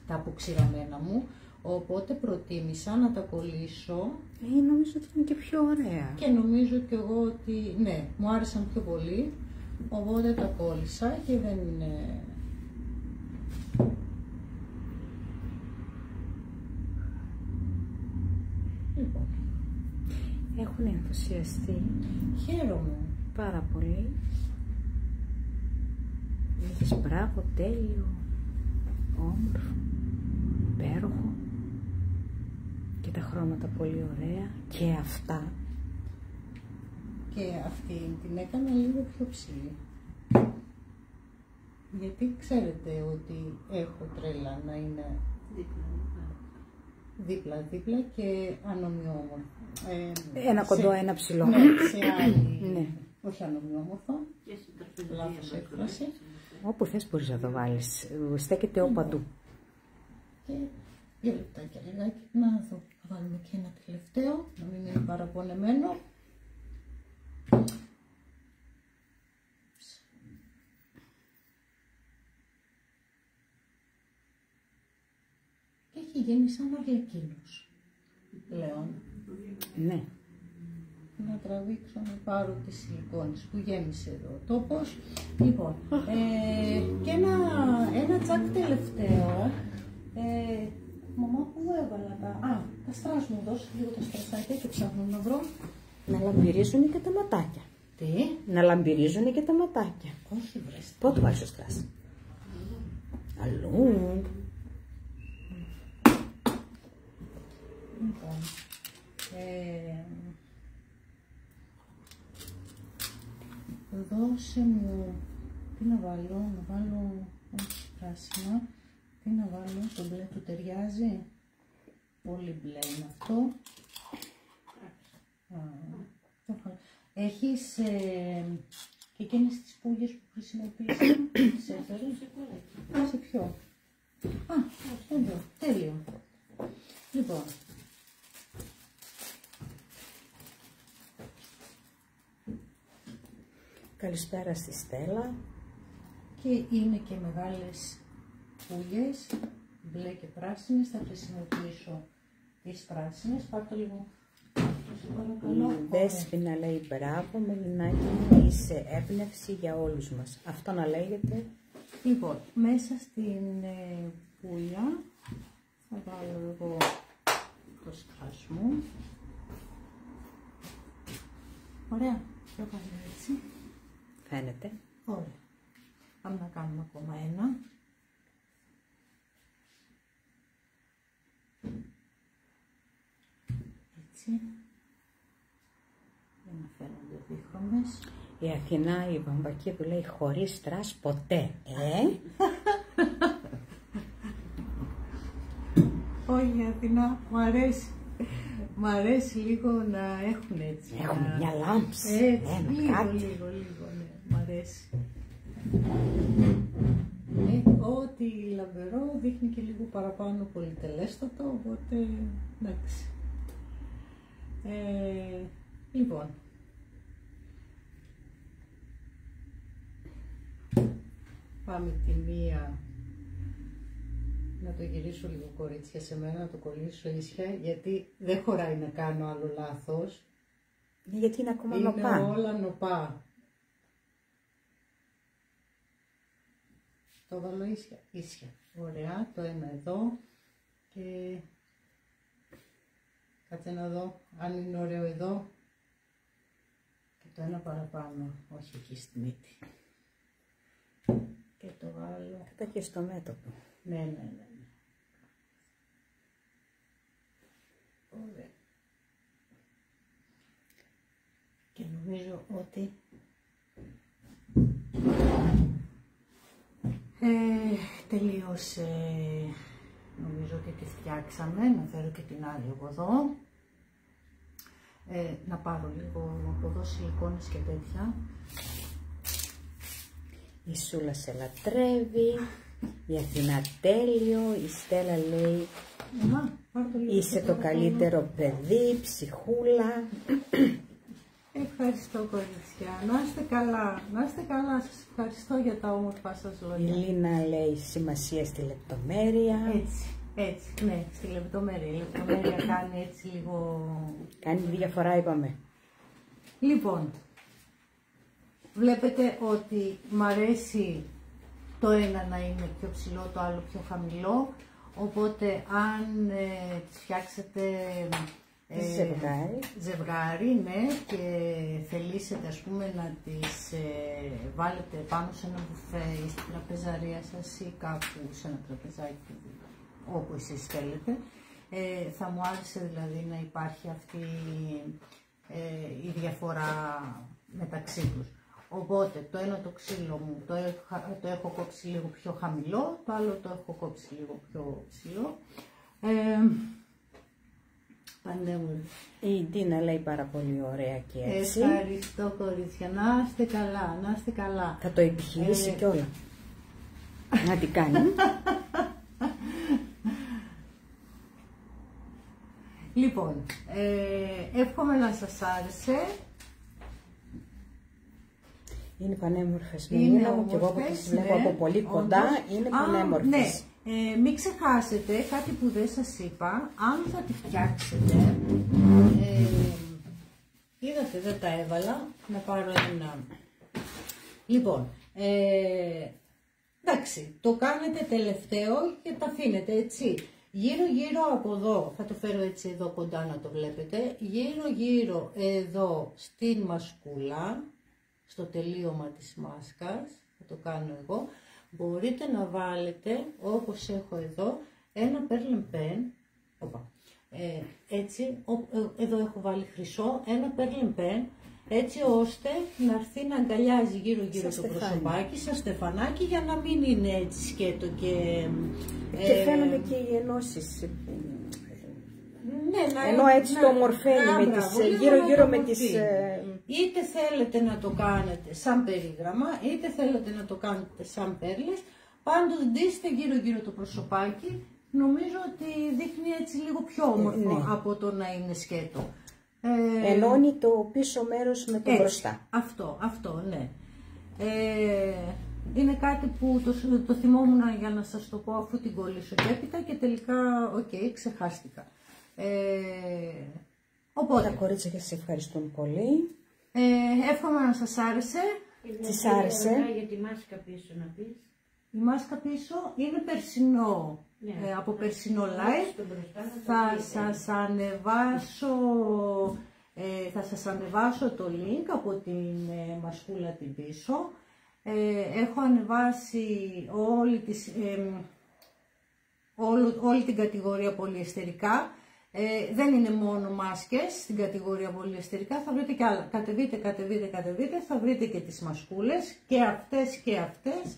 τα αποξηραμένα μου, οπότε προτίμησα να τα κολλήσω.
Νομίζω ότι είναι και πιο ωραία.
Και νομίζω και εγώ ότι, ναι, μου άρεσαν πιο πολύ, οπότε τα κόλλησα και δεν είναι... Λοιπόν,
έχουν ενθουσιαστεί.
χαίρομαι
πάρα πολύ. Είχες μπράβο, τέλειο, όμορφο, υπέροχο. Και τα χρώματα πολύ ωραία. Και αυτά.
Και αυτή την έκανα λίγο πιο ψηλή. Γιατί ξέρετε ότι έχω τρέλα να είναι δίπλα-δίπλα και ανομοιόμορφο.
Ένα κοντό, ένα ψηλό.
Ναι, σε άλλη,
ναι.
Όχι ανομοιόμορφο, λάθος έκφραση.
Όπου θες μπορείς να το βάλεις, στέκεται όπου παντού.
Και 2 λεπτάκια λιγάκι, να δω, θα βάλουμε και ένα τελευταίο, να μην είναι παραπονεμένο. Και έχει γίνει σαν Ολιακίνος πλέον.
Ναι.
Να τραβήξω, να πάρω τις σιλικόνες που γέμισε εδώ ο τόπος. Λοιπόν, και ένα τσακ τελευταίο. Μαμά, πού έβαλα τα στρας μου, δώσε λίγο τα στρασάκια και ψάχνω να βρω.
Να λαμπυρίζουν και τα ματάκια.
Τι?
Να λαμπυρίζουν και τα ματάκια.
Όχι βρες.
Πότε βάζεις το στρας? Αλλού.
Λοιπόν, δώσε μου, τι να βάλω, όχι πράσινα, τι να βάλω, το μπλε του ταιριάζει, πολύ μπλε είναι αυτό. Έχεις και εκείνες τις πούγες που χρησιμοποιείς, τις έφερες, σε ποιο? Εδώ, τέλειο. Λοιπόν,
Καλησπέρα στη Στέλλα.
και είναι και μεγάλες πουλιές, μπλε και πράσινες. Θα χρησιμοποιήσω τις πράσινες. Πάρτε λίγο.
Δέσποινα λέει μπράβο, Μελινάκη μου, είσαι έμπνευση για όλους μας. Αυτό να λέγεται.
Λοιπόν, μέσα στην πουλιά θα βάλω εγώ το σκράς μου. Ωραία, το κάνω έτσι.
Φαίνεται.
Ωραία. Πάμε να κάνουμε ακόμα ένα. Έτσι. Για να φαίνονται δίχρωμες.
Η Αθηνά η Βαμβακίδου λέει χωρίς στρας ποτέ.
Όχι Αθηνά, μου αρέσει. Μ' αρέσει λίγο να έχουν έτσι.
Έχουμε μια λάμψη.
Έτσι,
Ένα
λίγο, ναι. Μ' αρέσει. Ό,τι λαμπερό δείχνει και λίγο παραπάνω πολυτελέστατο, οπότε εντάξει. Λοιπόν, πάμε τη μία να το γυρίσω λίγο κορίτσια σε μένα, να το κολλήσω ίσια, γιατί δεν χωράει να κάνω άλλο λάθος.
Γιατί είναι ακόμα
Είναι
νοπά.
όλα νοπά. Το βάλω ίσια, ίσια. Ωραία, το ένα εδώ και κάτσε να δω αν είναι ωραίο εδώ και το ένα παραπάνω, όχι εκεί στη μύτη. Και το άλλο.
Κατά και στο μέτωπο.
Ναι. Ωραία. Και νομίζω ότι τελείωσε. Νομίζω ότι τη φτιάξαμε. Να φέρω και την άλλη από εδώ. Να πάρω λίγο από εδώ σιλικόνες και τέτοια.
Η Σούλα σε λατρεύει, η Αθηνά τέλειο, η Στέλλα λέει είσαι το καλύτερο παιδί, ψυχούλα.
Ευχαριστώ κορίτσια, να είστε καλά, σας ευχαριστώ για τα όμορφα σας λόγια.
Η Λίνα λέει σημασία στη λεπτομέρεια.
Έτσι, ναι, στη λεπτομέρεια. Η λεπτομέρεια κάνει έτσι λίγο...
Κάνει διαφορά, είπαμε.
Λοιπόν, βλέπετε ότι μ' αρέσει το ένα να είναι πιο ψηλό, το άλλο πιο χαμηλό. Οπότε αν τις φτιάξετε ζευγάρι, ναι, και θελήσετε ας πούμε να τις βάλετε πάνω σε ένα μπουφέ ή στην τραπεζαρία σας ή κάπου σε ένα τραπεζάκι όπου εσείς θέλετε, θα μου άρεσε δηλαδή να υπάρχει αυτή η διαφορά μεταξύ τους. Οπότε το ένα το ξύλο μου το έχω κόψει λίγο πιο χαμηλό, το άλλο το έχω κόψει λίγο πιο ψηλό.
Η Ντίνα λέει πάρα πολύ ωραία και έτσι.
Ευχαριστώ κορίτσια, να είστε καλά, να είστε καλά.
Θα το επιχειρήσει κιόλα. Να τι κάνει.
Λοιπόν, εύχομαι να σας άρεσε.
Είναι πανέμορφες με Νίνα μου και εγώ που τις βλέπω από πολύ κοντά είναι πανέμορφες.
Ναι. Μην ξεχάσετε κάτι που δεν σας είπα, αν θα τη φτιάξετε, είδατε δεν τα έβαλα, να πάρω ένα. Λοιπόν, εντάξει, το κάνετε τελευταίο και τα αφήνετε έτσι. Γύρω από εδώ, θα το φέρω έτσι εδώ κοντά να το βλέπετε, γύρω εδώ στην μασκούλα, στο τελείωμα της μάσκας, θα το κάνω εγώ, μπορείτε να βάλετε, όπως έχω εδώ, ένα perlen pen, έτσι, εδώ έχω βάλει χρυσό, ένα perlen pen, έτσι ώστε να έρθει να αγκαλιάζει γύρω το προσωπάκι, σαν στεφανάκι, για να μην είναι έτσι σκέτο και...
Και φαίνονται και οι ενώσεις.
Ναι,
ενώ έτσι το ομορφαίνει με τις, γύρω με τις...
Είτε θέλετε να το κάνετε σαν περίγραμμα, είτε θέλετε να το κάνετε σαν πέρλες, πάντως ντύστε γύρω το προσωπάκι, νομίζω ότι δείχνει έτσι λίγο πιο όμορφο από το να είναι σκέτο.
Ενώνει το πίσω μέρος με το μπροστά.
Αυτό, ναι. Είναι κάτι που το θυμόμουν για να σας το πω αφού την κολλήσω και έπειτα και τελικά, ξεχάστηκα. Οπότε,
τα κορίτσια και σας ευχαριστούν πολύ.
Εύχομαι να σας άρεσε.
Της άρεσε.
Για τη μάσκα πίσω να πεις.
Η μάσκα πίσω είναι περσινό, από περσινό live. Θα σας ανεβάσω το link από την μασκούλα την πίσω. Έχω ανεβάσει όλη την κατηγορία πολυεστερικά. Δεν είναι μόνο μάσκες στην κατηγορία πολυεστερικά, θα βρείτε και άλλα. Κατεβείτε, θα βρείτε και τις μασκούλες και αυτές.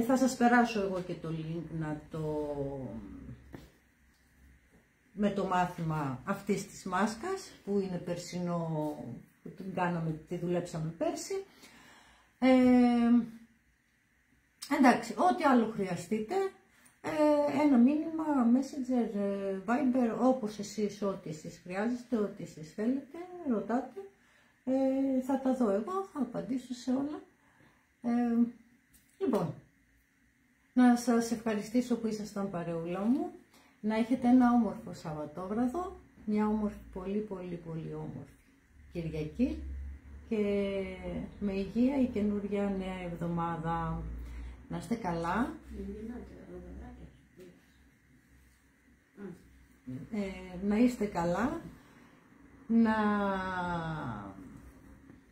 Θα σας περάσω εγώ και το link με το μάθημα αυτής της μάσκας που είναι περσινό, που τη δουλέψαμε πέρσι. Εντάξει, ό,τι άλλο χρειαστείτε, ένα μήνυμα, Messenger, Viber, όπως εσείς, ό,τι εσείς χρειάζεστε, ό,τι εσείς θέλετε, ρωτάτε, θα τα δω εγώ, θα απαντήσω σε όλα. Λοιπόν, να σας ευχαριστήσω που ήσασταν παρεούλα μου, να έχετε ένα όμορφο Σαββατόβραδο, μια όμορφη, πολύ όμορφη Κυριακή και με υγεία η καινούργια νέα εβδομάδα. Να είστε καλά. Να είστε καλά, να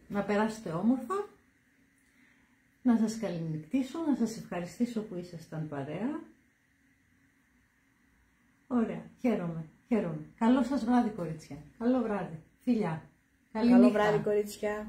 Να περάσετε όμορφα, να σας καληνυχτήσω, να σας ευχαριστήσω που ήσασταν παρέα. Ωραία, χαίρομαι. Καλό σας βράδυ, κορίτσια. Καλό βράδυ. Φιλιά. Καλή νύχτα.
Βράδυ, κορίτσια.